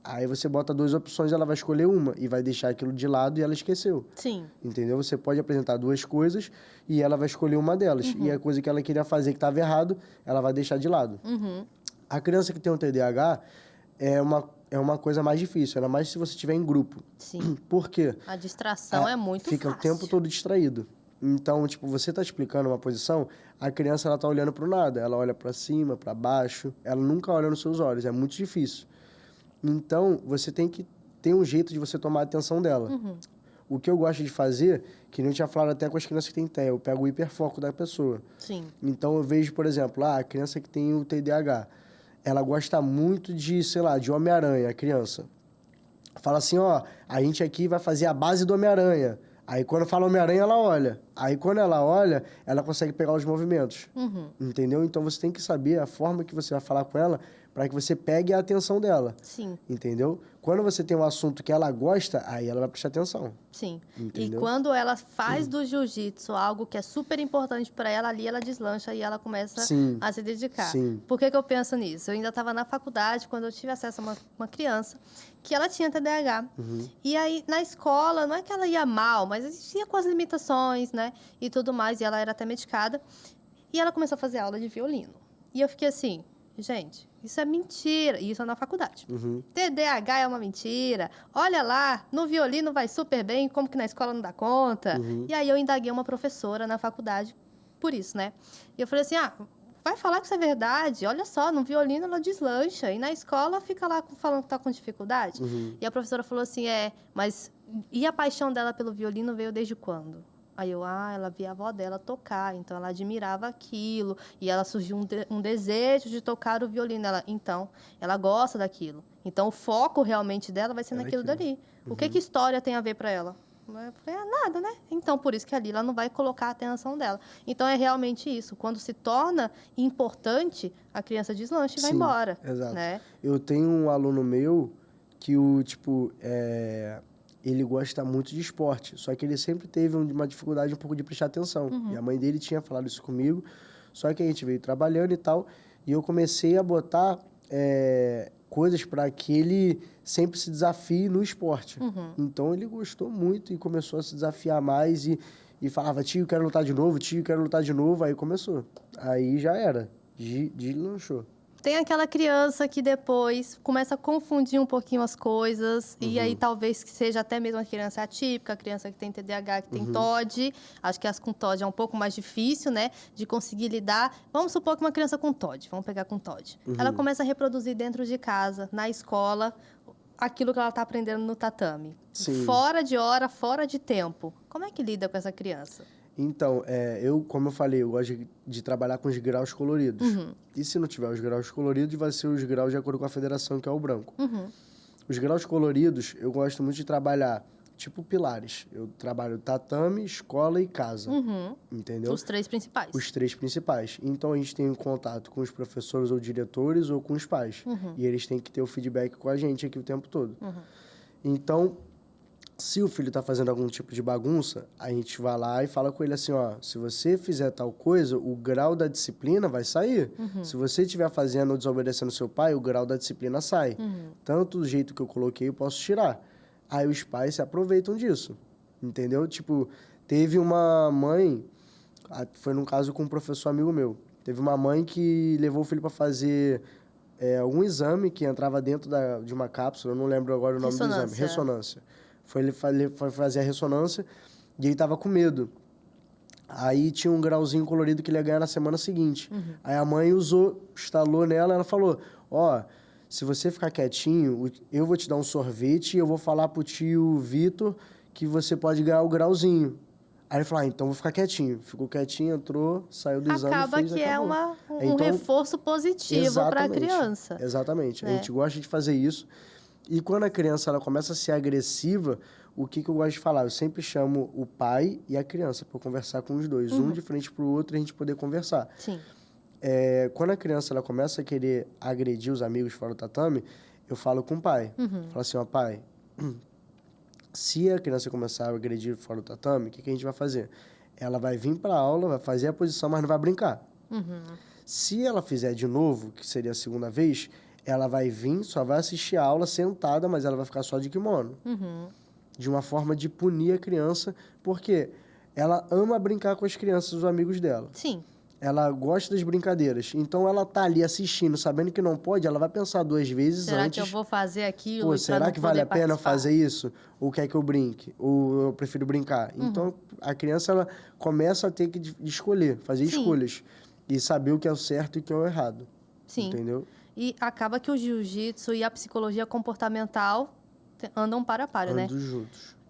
Aí você bota duas opções, ela vai escolher uma e vai deixar aquilo de lado e ela esqueceu. Sim. Entendeu? Você pode apresentar duas coisas e ela vai escolher uma delas. E a coisa que ela queria fazer que estava errado, ela vai deixar de lado. A criança que tem um TDAH é uma coisa mais difícil, ainda mais se você estiver em grupo. Sim. Por quê? A distração é muito Fica fácil. o tempo todo distraído. Então, tipo, você tá explicando uma posição, a criança ela tá olhando pro nada. Ela olha para cima, para baixo, ela nunca olha nos seus olhos. É muito difícil. Então, você tem que ter um jeito de você tomar a atenção dela. O que eu gosto de fazer, que nem eu tinha falado até com as crianças que têm TEA, eu pego o hiperfoco da pessoa. Sim. Então, eu vejo, por exemplo, a criança que tem o TDAH, ela gosta muito de, sei lá, de Homem-Aranha, a criança. Fala assim, a gente aqui vai fazer a base do Homem-Aranha. Aí, quando fala Homem-Aranha, ela olha. Aí, quando ela olha, ela consegue pegar os movimentos. Entendeu? Então, você tem que saber a forma que você vai falar com ela para que você pegue a atenção dela. Sim. Entendeu? Quando você tem um assunto que ela gosta, aí ela vai prestar atenção. Sim. Entendeu? E quando ela faz do jiu-jitsu algo que é super importante para ela, ali ela deslancha e ela começa a se dedicar. Sim. Por que eu penso nisso? Eu ainda estava na faculdade quando eu tive acesso a uma criança que ela tinha TDAH. E aí, na escola, não é que ela ia mal, mas ia com as limitações, né? E tudo mais, e ela era até medicada. E ela começou a fazer aula de violino. E eu fiquei assim, gente, isso é mentira. E isso é na faculdade. TDAH é uma mentira. Olha lá, no violino vai super bem, como que na escola não dá conta. E aí eu indaguei uma professora na faculdade por isso, né? E eu falei assim, vai falar que isso é verdade? Olha só, no violino ela deslancha. E na escola fica lá falando que tá com dificuldade. E a professora falou assim, mas... E a paixão dela pelo violino veio desde quando? Aí eu, ela via a avó dela tocar, então ela admirava aquilo. E ela surgiu um desejo de tocar o violino. Então, ela gosta daquilo. Então, o foco realmente dela vai ser naquilo dali. O que história tem a ver para ela? Eu falei, nada, né? Então, por isso que ali ela não vai colocar a atenção dela. Então, é realmente isso. Quando se torna importante, a criança deslancha e vai embora. Exato. Né? Eu tenho um aluno meu que ele gosta muito de esporte, só que ele sempre teve uma dificuldade um pouco de prestar atenção. E a mãe dele tinha falado isso comigo, só que a gente veio trabalhando e tal, e eu comecei a botar coisas para que ele sempre se desafie no esporte. Então, ele gostou muito e começou a se desafiar mais e falava, tio, quero lutar de novo, tio, quero lutar de novo. Aí começou. Aí já era. Deslanchou. Tem aquela criança que depois começa a confundir um pouquinho as coisas, e aí talvez que seja até mesmo a criança atípica, a criança que tem TDAH, que tem TOD. Acho que as com TOD é um pouco mais difícil, né, de conseguir lidar. Vamos supor que uma criança com TOD, vamos pegar com TOD. Ela começa a reproduzir dentro de casa, na escola, aquilo que ela está aprendendo no tatame. Sim. Fora de hora, fora de tempo. Como é que lida com essa criança? Então, como eu falei, eu gosto de trabalhar com os graus coloridos. E se não tiver os graus coloridos, vai ser os graus de acordo com a federação, que é o branco. Os graus coloridos, eu gosto muito de trabalhar, tipo pilares. Eu trabalho tatame, escola e casa. Entendeu? Os 3 principais. Os 3 principais. Então, a gente tem um contato com os professores ou diretores ou com os pais. E eles têm que ter o feedback com a gente aqui o tempo todo. Então... Se o filho está fazendo algum tipo de bagunça, a gente vai lá e fala com ele assim, se você fizer tal coisa, o grau da disciplina vai sair. Se você estiver fazendo ou desobedecendo seu pai, o grau da disciplina sai. Tanto do jeito que eu coloquei, eu posso tirar. Aí os pais se aproveitam disso, entendeu? Tipo, teve uma mãe, foi num caso com um professor amigo meu, teve uma mãe que levou o filho para fazer algum exame que entrava dentro de uma cápsula, eu não lembro agora o nome do exame, ressonância. Foi fazer a ressonância e ele tava com medo. Aí tinha um grauzinho colorido que ele ia ganhar na semana seguinte. Aí a mãe instalou nela, ela falou, se você ficar quietinho, eu vou te dar um sorvete e eu vou falar pro tio Vitor que você pode ganhar o grauzinho. Aí ele falou, então vou ficar quietinho. Ficou quietinho, entrou, saiu do exame, acaba fez, que acabou. Um reforço positivo para a criança. Exatamente. A gente gosta de fazer isso. E quando a criança ela começa a ser agressiva, o que eu gosto de falar? Eu sempre chamo o pai e a criança para conversar com os dois. Um de frente para o outro e a gente poder conversar. Sim. Quando a criança ela começa a querer agredir os amigos fora do tatame, eu falo com o pai. Falo assim, pai, se a criança começar a agredir fora do tatame, o que a gente vai fazer? Ela vai vir para a aula, vai fazer a posição, mas não vai brincar. Se ela fizer de novo, que seria a segunda vez... ela vai vir, só vai assistir a aula sentada, mas ela vai ficar só de kimono. De uma forma de punir a criança, porque ela ama brincar com as crianças, os amigos dela. Sim. Ela gosta das brincadeiras. Então, ela tá ali assistindo, sabendo que não pode, ela vai pensar 2 vezes será antes. Será que eu vou fazer aquilo? Será que vale a pena fazer isso? Ou quer que eu brinque? Ou eu prefiro brincar? Então, a criança, ela começa a ter que escolher, fazer escolhas. E saber o que é o certo e o que é o errado. Sim. Entendeu? E acaba que o jiu-jitsu e a psicologia comportamental andam para a par, né?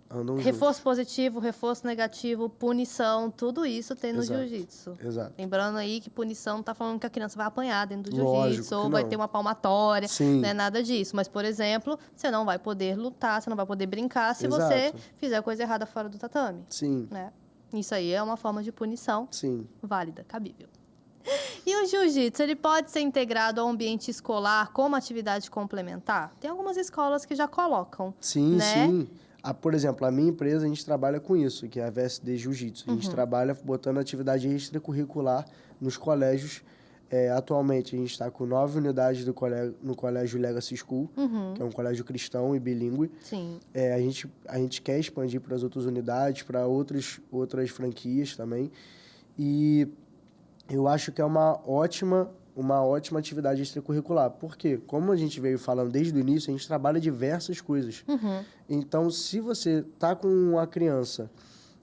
Andam reforço positivo, reforço negativo, punição, tudo isso tem no jiu-jitsu. Exato. Lembrando aí que punição não tá falando que a criança vai apanhar dentro do jiu-jitsu ou vai ter uma palmatória, não é nada disso. Mas, por exemplo, você não vai poder lutar, você não vai poder brincar se você fizer coisa errada fora do tatame. Sim. Né? Isso aí é uma forma de punição válida, cabível. E o jiu-jitsu, ele pode ser integrado ao ambiente escolar como atividade complementar? Tem algumas escolas que já colocam, né? Sim. Por exemplo, a minha empresa, a gente trabalha com isso, que é a VSD Jiu-Jitsu. A gente trabalha botando atividade extracurricular nos colégios. Atualmente, a gente está com 9 unidades no colégio Legacy School, que é um colégio cristão e bilíngue. Sim. A gente quer expandir para as outras unidades, para outras franquias também. E eu acho que é uma ótima atividade extracurricular. Porque, como a gente veio falando desde o início, a gente trabalha diversas coisas. Então, se você tá com uma criança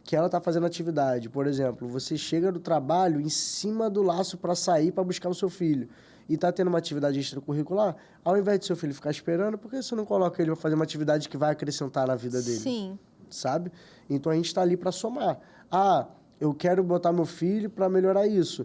que ela tá fazendo atividade, por exemplo, você chega do trabalho em cima do laço para sair para buscar o seu filho e tá tendo uma atividade extracurricular, ao invés de seu filho ficar esperando, por que você não coloca ele para fazer uma atividade que vai acrescentar na vida dele? Sim. Sabe? Então, a gente está ali para somar. Ah, eu quero botar meu filho para melhorar isso.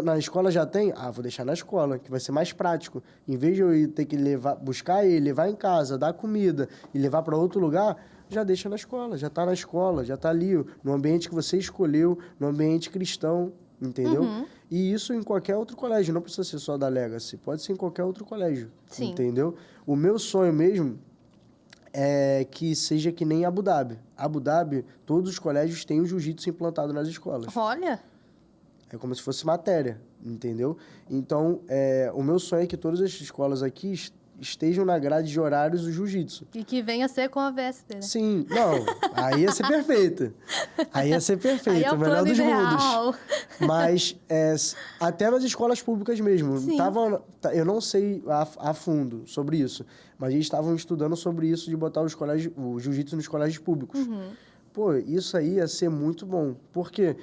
Na escola já tem? Ah, vou deixar na escola, que vai ser mais prático. Em vez de eu ir ter que buscar ele, levar em casa, dar comida e levar para outro lugar, já deixa na escola, já está na escola, já está ali, no ambiente que você escolheu, no ambiente cristão, entendeu? E isso em qualquer outro colégio, não precisa ser só da Legacy, pode ser em qualquer outro colégio, Sim. entendeu? O meu sonho mesmo é que seja que nem Abu Dhabi. Abu Dhabi, todos os colégios têm o jiu-jitsu implantado nas escolas. Olha, É como se fosse matéria, entendeu? Então, o meu sonho é que todas as escolas aqui estejam na grade de horários do jiu-jitsu. e que venha ser com a VSD, né? Sim, não, aí ia ser perfeito. Aí ia ser perfeito, Aí é o o melhor plano dos ideal. mundos. Mas até nas escolas públicas mesmo. Sim. Eu não sei a fundo sobre isso, mas eles estavam estudando sobre isso de botar o jiu-jitsu nos colégios públicos. Pô, isso aí ia ser muito bom. Porque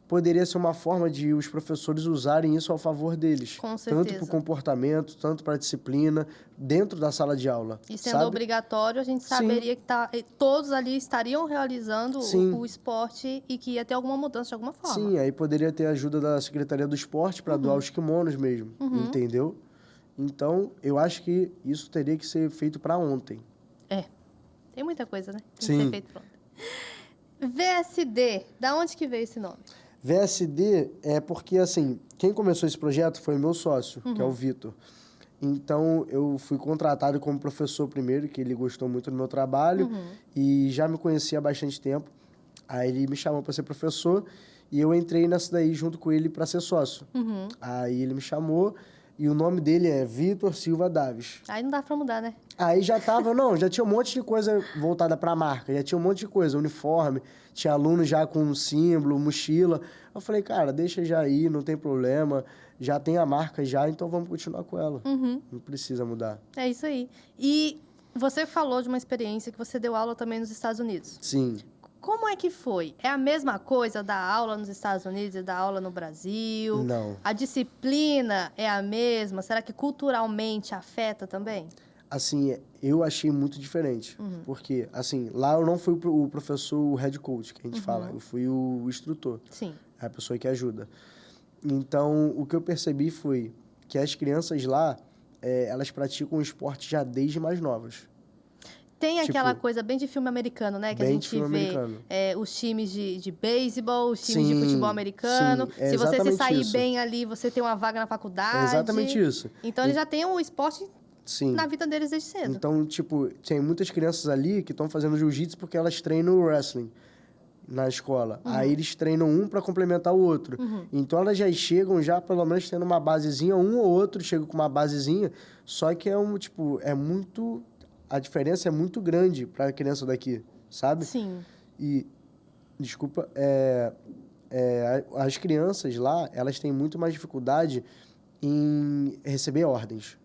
poderia ser uma forma de os professores usarem isso ao favor deles. Com Tanto certeza. para o comportamento, tanto para a disciplina, dentro da sala de aula. E sendo sabe? obrigatório, a gente Sim. saberia que todos ali estariam realizando Sim. o esporte e que ia ter alguma mudança de alguma forma. Sim, aí poderia ter a ajuda da Secretaria do Esporte para doar os kimonos mesmo, entendeu? Então, eu acho que isso teria que ser feito para ontem. Tem muita coisa, né? Tem que Sim. ser feito pronto. VSD, da onde que veio esse nome? VSD é porque, assim, quem começou esse projeto foi o meu sócio, que é o Vitor. Então, eu fui contratado como professor primeiro, que ele gostou muito do meu trabalho e já me conhecia há bastante tempo. Aí ele me chamou para ser professor e eu entrei nessa daí junto com ele para ser sócio. Aí ele me chamou e o nome dele é Vitor Silva Daves. Aí não dá pra mudar, né? Aí já já tinha um monte de coisa voltada para a marca, já tinha um monte de coisa, uniforme, tinha aluno já com símbolo, mochila. Eu falei, cara, deixa já aí, não tem problema, já tem a marca já, então vamos continuar com ela. Não precisa mudar. É isso aí. E você falou de uma experiência que você deu aula também nos Estados Unidos. Sim. Como é que foi? É a mesma coisa da aula nos Estados Unidos e da aula no Brasil? Não. A disciplina é a mesma? Será que culturalmente afeta também? Assim, eu achei muito diferente. Porque, assim, lá eu não fui o professor, o head coach, que a gente fala. Eu fui o instrutor. Sim. É a pessoa que ajuda. Então, o que eu percebi foi que as crianças lá, elas praticam o esporte já desde mais novas. Tem aquela Tipo, coisa bem de filme americano, né? Que a bem de gente filme vê americano. os times de beisebol, os times de Sim, futebol americano. sim, é Se você se exatamente sair isso. bem ali, você tem uma vaga na faculdade. É exatamente isso. Então, eles já têm o esporte Sim. na vida deles desde cedo. Então, tipo, tem muitas crianças ali que estão fazendo jiu-jitsu porque elas treinam o wrestling na escola. Aí eles treinam um para complementar o outro. Então, elas já chegam já pelo menos tendo uma basezinha, um ou outro chega com uma basezinha, só que a diferença é muito grande para a criança daqui, sabe? Sim. E, desculpa, as crianças lá, elas têm muito mais dificuldade em receber ordens.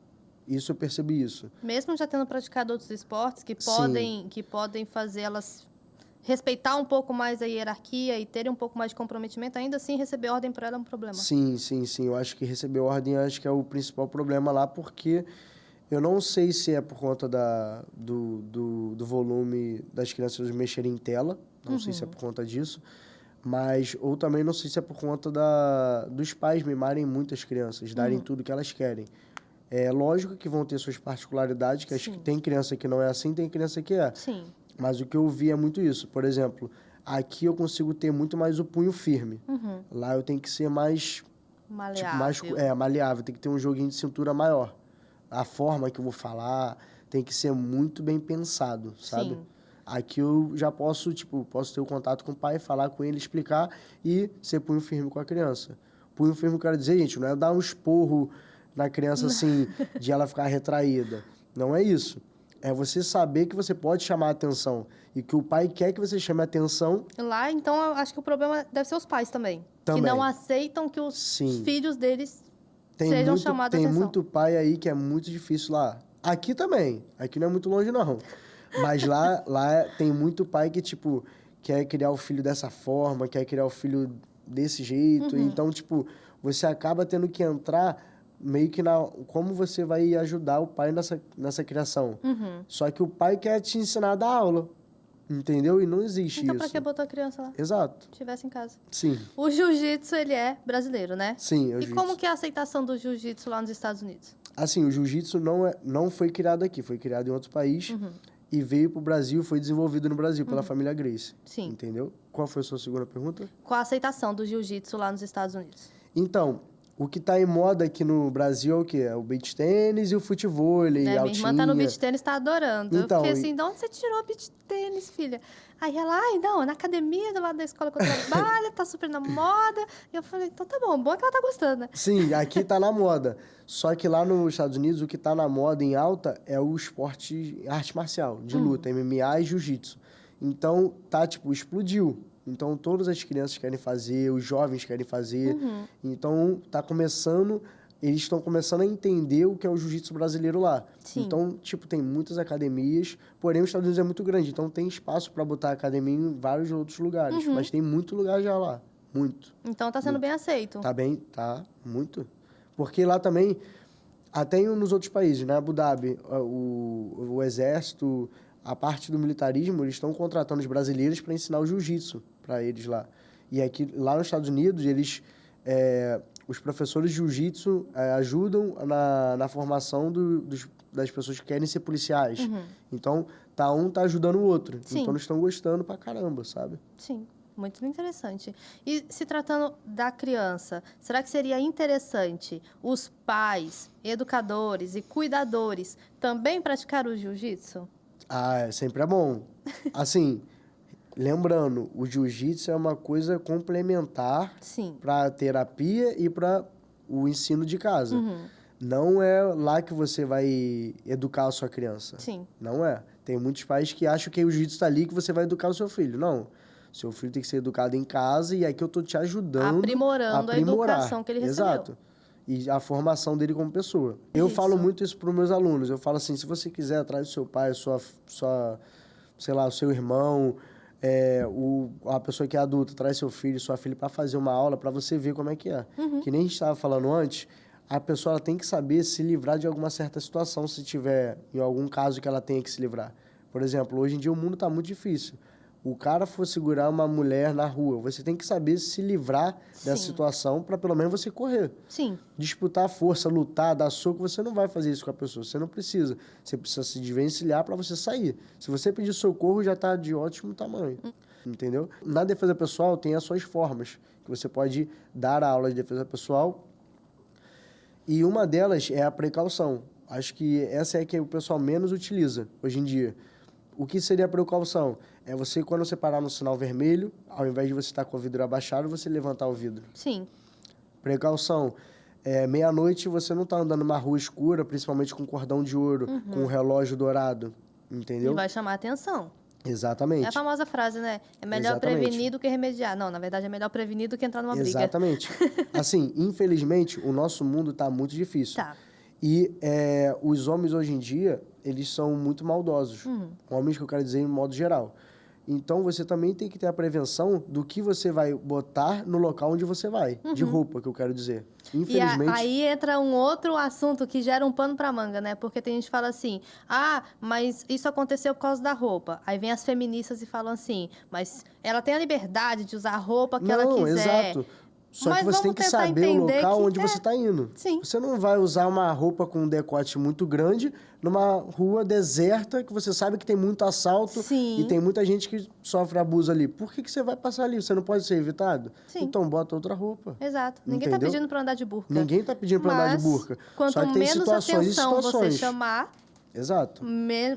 Isso eu percebi isso. Mesmo já tendo praticado outros esportes que Sim. podem fazer elas respeitar um pouco mais a hierarquia e terem um pouco mais de comprometimento, ainda assim receber ordem para ela é um problema. Sim, sim, sim. Eu acho que receber ordem acho que é o principal problema lá, porque eu não sei se é por conta do volume das crianças mexerem em tela, não sei se é por conta disso, mas ou também não sei se é por conta dos pais mimarem muito as crianças, darem tudo que elas querem. É lógico que vão ter suas particularidades, que acho que tem criança que não é assim, tem criança que é. Sim. Mas o que eu vi é muito isso. Por exemplo, aqui eu consigo ter muito mais o punho firme. Lá eu tenho que ser mais... Maleável. Tipo, maleável. Tem que ter um joguinho de cintura maior. A forma que eu vou falar tem que ser muito bem pensado, sabe? Sim. Aqui eu já posso ter o contato com o pai, falar com ele, explicar e ser punho firme com a criança. Punho firme, eu quero dizer, gente, não é dar um esporro na criança, assim, de ela ficar retraída. Não é isso. É você saber que você pode chamar a atenção e que o pai quer que você chame a atenção. Lá, então, eu acho que o problema deve ser os pais também. Também. Que não aceitam que os Sim. filhos deles sejam chamados a Tem atenção. muito pai aí que é muito difícil lá. Aqui também. Aqui não é muito longe, não. Mas lá tem muito pai que, tipo, quer criar o filho dessa forma, quer criar o filho desse jeito. Então, tipo, você acaba tendo que entrar meio que como você vai ajudar o pai nessa criação. Só que o pai quer te ensinar a dar aula, entendeu? E não existe Então, isso. pra que botou a criança lá? Exato. Se tivesse em casa. Sim. O jiu-jitsu, ele é brasileiro, né? Sim, E como que é a aceitação do jiu-jitsu lá nos Estados Unidos? Assim, o jiu-jitsu não foi criado aqui, foi criado em outro país e veio pro Brasil, foi desenvolvido no Brasil pela família Gracie. Sim. Entendeu? Qual foi a sua segunda pergunta? Qual a aceitação do jiu-jitsu lá nos Estados Unidos? Então, o que tá em moda aqui no Brasil é o quê? É o beach tênis e o futevôlei, Né? Minha altinha. irmã tá no beach tênis, tá adorando. Então, Eu fiquei assim, de onde você tirou beach tênis, filha? Aí ela, não, na academia do lado da escola que eu trabalho, tá super na moda. E eu falei, então tá bom é que ela tá gostando, né? Sim, aqui tá na moda. Só que lá nos Estados Unidos, o que tá na moda em alta é o esporte, arte marcial, de luta, MMA e jiu-jitsu. Então, tá, tipo, explodiu. Então, todas as crianças querem fazer, os jovens querem fazer. Então, eles estão começando a entender o que é o jiu-jitsu brasileiro lá. Sim. Então, tipo, tem muitas academias, porém os Estados Unidos é muito grande, então tem espaço para botar academia em vários outros lugares. Mas tem muito lugar já lá, muito. Então tá sendo bem aceito. Tá, muito. Porque lá também, até nos outros países, né? Abu Dhabi, o exército, a parte do militarismo, eles estão contratando os brasileiros para ensinar o jiu-jitsu para eles lá. E aqui, lá nos Estados Unidos, os professores de jiu-jitsu ajudam na formação das pessoas que querem ser policiais. Então, um tá ajudando o outro. Sim. Então, eles estão gostando pra caramba, sabe? Sim. Muito interessante. E se tratando da criança, será que seria interessante os pais, educadores e cuidadores também praticar o jiu-jitsu? Sempre é bom. Assim, lembrando, o jiu-jitsu é uma coisa complementar para terapia e para o ensino de casa. Não é lá que você vai educar a sua criança. Sim. Não é. Tem muitos pais que acham que o jiu-jitsu está ali que você vai educar o seu filho. Não. Seu filho tem que ser educado em casa e aqui eu tô te ajudando Aprimorando a educação que ele recebeu. Exato. E a formação dele como pessoa. Eu falo muito isso para os meus alunos. Eu falo assim, se você quiser, traz o seu pai, sei lá, o seu irmão, a pessoa que é adulta, traz seu filho, sua filha para fazer uma aula para você ver como é que é. Que nem a gente estava falando antes, a pessoa ela tem que saber se livrar de alguma certa situação se tiver em algum caso que ela tenha que se livrar. Por exemplo, hoje em dia o mundo está muito difícil. O cara for segurar uma mulher na rua, você tem que saber se livrar dessa situação para pelo menos você correr. Sim. Disputar a força, lutar, dar soco, você não vai fazer isso com a pessoa. Você não precisa. Você precisa se desvencilhar para você sair. Se você pedir socorro, já está de ótimo tamanho. Entendeu? Na defesa pessoal, tem as suas formas, que você pode dar a aula de defesa pessoal. E uma delas é a precaução. Acho que essa é a que o pessoal menos utiliza hoje em dia. O que seria a precaução? É você, quando você parar no sinal vermelho, ao invés de você estar com o vidro abaixado, você levantar o vidro. Sim. Precaução. Meia-noite você não está andando numa rua escura, principalmente com cordão de ouro, com um relógio dourado. Entendeu? E vai chamar a atenção. Exatamente. É a famosa frase, né? É melhor prevenir do que remediar. Não, na verdade é melhor prevenir do que entrar numa briga. Exatamente. Assim, infelizmente, o nosso mundo está muito difícil. Tá. E os homens hoje em dia, eles são muito maldosos. Homens que eu quero dizer em modo geral. Então, você também tem que ter a prevenção do que você vai botar no local onde você vai. De roupa, que eu quero dizer. Infelizmente... E aí entra um outro assunto que gera um pano pra manga, né? Porque tem gente que fala assim, mas isso aconteceu por causa da roupa. Aí vem as feministas e falam assim, mas ela tem a liberdade de usar a roupa que ela quiser. Exato. Só que você tem que saber o local onde você está indo. Sim. Você não vai usar uma roupa com um decote muito grande numa rua deserta que você sabe que tem muito assalto e tem muita gente que sofre abuso ali. Por que você vai passar ali? Você não pode ser evitado? Sim. Então bota outra roupa. Exato. Ninguém está pedindo para andar de burca. Ninguém está pedindo para andar de burca. Quanto Só que tem menos situações atenção e situações. você chamar, exato,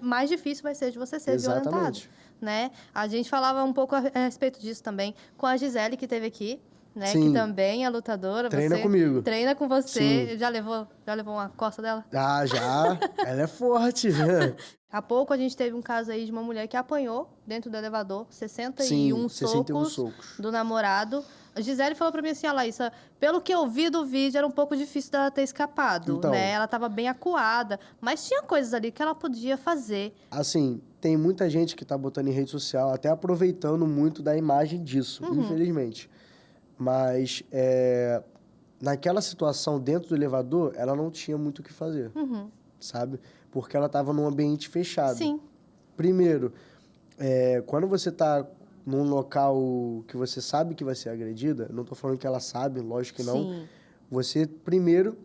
mais difícil vai ser de você ser violentado. Né? A gente falava um pouco a respeito disso também com a Gisele, que esteve aqui. né? Sim. Que também é lutadora. Treina você comigo. Treina com você. Sim. Já levou uma costa dela? Ah, já. Ela é forte. Há pouco a gente teve um caso aí de uma mulher que apanhou dentro do elevador, 61 Sim, 61 socos do namorado. A Gisele falou pra mim assim, Laísa, pelo que eu vi do vídeo, era um pouco difícil dela ter escapado, Então, né? Ela tava bem acuada, mas tinha coisas ali que ela podia fazer. Assim, tem muita gente que tá botando em rede social, até aproveitando muito da imagem disso, infelizmente. Mas, naquela situação dentro do elevador, ela não tinha muito o que fazer, sabe? Porque ela estava num ambiente fechado. Sim. Primeiro, quando você está num local que você sabe que vai ser agredida, não estou falando que ela sabe, lógico que não. Sim. Você, primeiro,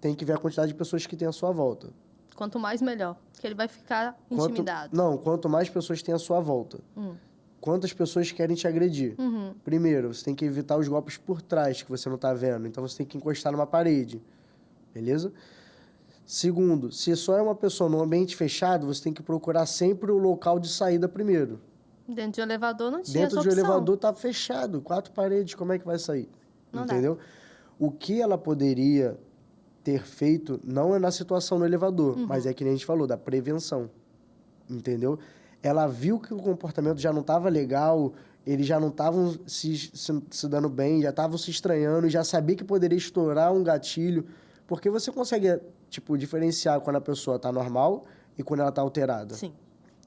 tem que ver a quantidade de pessoas que tem à sua volta. Quanto mais, melhor. Que ele vai ficar intimidado. Quanto mais pessoas tem à sua volta. Quantas pessoas querem te agredir? Primeiro, você tem que evitar os golpes por trás que você não está vendo. Então, você tem que encostar numa parede. Beleza? Segundo, se só é uma pessoa num ambiente fechado, você tem que procurar sempre o local de saída primeiro. Dentro de um elevador não tinha essa Dentro de um opção. elevador tá fechado, 4 paredes, como é que vai sair? Não Entendeu? O que ela poderia ter feito não é na situação no elevador, mas é que nem a gente falou, da prevenção. Entendeu? Ela viu que o comportamento já não estava legal, eles já não estavam se dando bem, já estavam se estranhando, já sabia que poderia estourar um gatilho, porque você consegue, tipo, diferenciar quando a pessoa está normal e quando ela está alterada. Sim.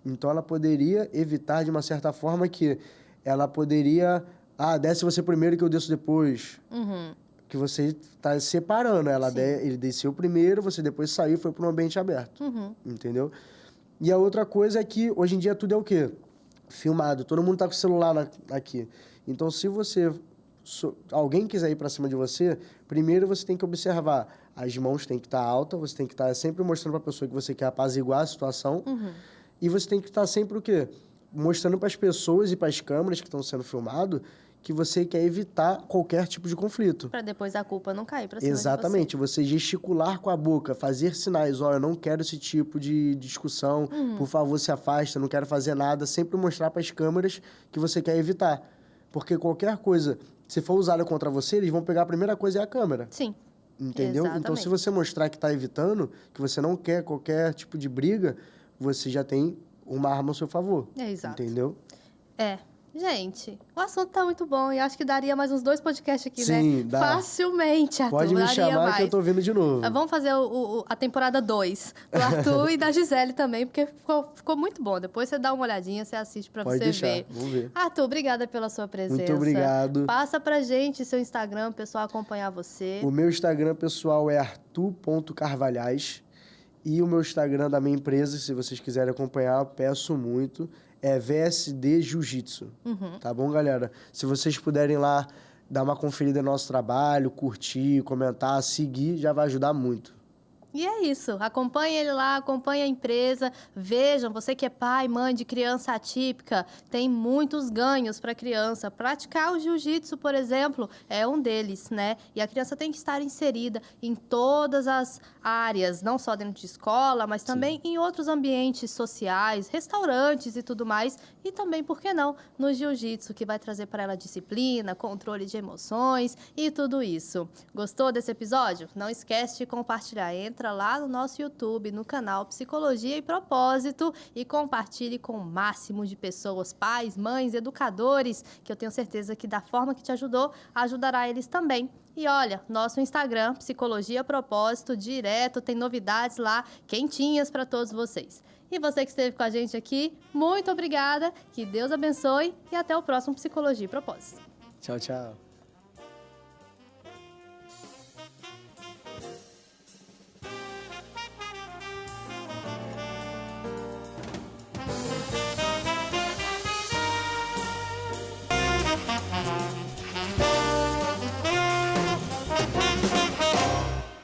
Então, ela poderia evitar, de uma certa forma, que ela poderia... Ah, desce você primeiro que eu desço depois. Que você está separando. Ele desceu primeiro, você depois saiu e foi para um ambiente aberto. Entendeu? E a outra coisa é que, hoje em dia, tudo é o quê? Filmado. Todo mundo está com o celular aqui. Então, se alguém quiser ir para cima de você, primeiro você tem que observar. As mãos têm que estar altas, você tem que estar sempre mostrando para a pessoa que você quer apaziguar a situação. E você tem que estar sempre o quê? Mostrando para as pessoas e para as câmeras que estão sendo filmadas que você quer evitar qualquer tipo de conflito. Para depois a culpa não cair para cima Exatamente. de Você gesticular com a boca, fazer sinais. Olha, eu não quero esse tipo de discussão. Por favor, se afasta, não quero fazer nada. Sempre mostrar para as câmeras que você quer evitar. Porque qualquer coisa, se for usada contra você, eles vão pegar a primeira coisa é a câmera. Sim. Entendeu? Exatamente. Então, se você mostrar que está evitando, que você não quer qualquer tipo de briga, você já tem uma arma ao seu favor. Exato. Entendeu? Gente, o assunto tá muito bom e acho que daria mais uns 2 podcasts aqui, Sim, né? dá. Facilmente, Arthur. Pode me daria chamar mais. que eu tô vindo de novo. Vamos fazer a temporada 2 do Arthur e da Gisele também, porque ficou muito bom. Depois você dá uma olhadinha, você assiste pra Pode você deixar, ver. vamos ver. Arthur, obrigada pela sua presença. Muito obrigado. Passa pra gente seu Instagram, o pessoal acompanhar você. O meu Instagram pessoal é arthur.carvalhais. E o meu Instagram da minha empresa, se vocês quiserem acompanhar, eu peço muito, é VSD Jiu-Jitsu. Tá bom, galera? Se vocês puderem lá dar uma conferida no nosso trabalho, curtir, comentar, seguir, já vai ajudar muito. E é isso, acompanhe ele lá, acompanhe a empresa, vejam, você que é pai, mãe de criança atípica, tem muitos ganhos para a criança. Praticar o jiu-jitsu, por exemplo, é um deles, né? E a criança tem que estar inserida em todas as áreas, não só dentro de escola, mas também em outros ambientes sociais, restaurantes e tudo mais. E também, por que não, no jiu-jitsu, que vai trazer para ela disciplina, controle de emoções e tudo isso. Gostou desse episódio? Não esquece de compartilhar. Entra lá no nosso YouTube, no canal Psicologia e Propósito e compartilhe com o máximo de pessoas, pais, mães, educadores, que eu tenho certeza que da forma que te ajudou, ajudará eles também. E olha, nosso Instagram, Psicologia Propósito, direto, tem novidades lá, quentinhas para todos vocês. E você que esteve com a gente aqui, muito obrigada, que Deus abençoe e até o próximo Psicologia e Propósito. Tchau, tchau.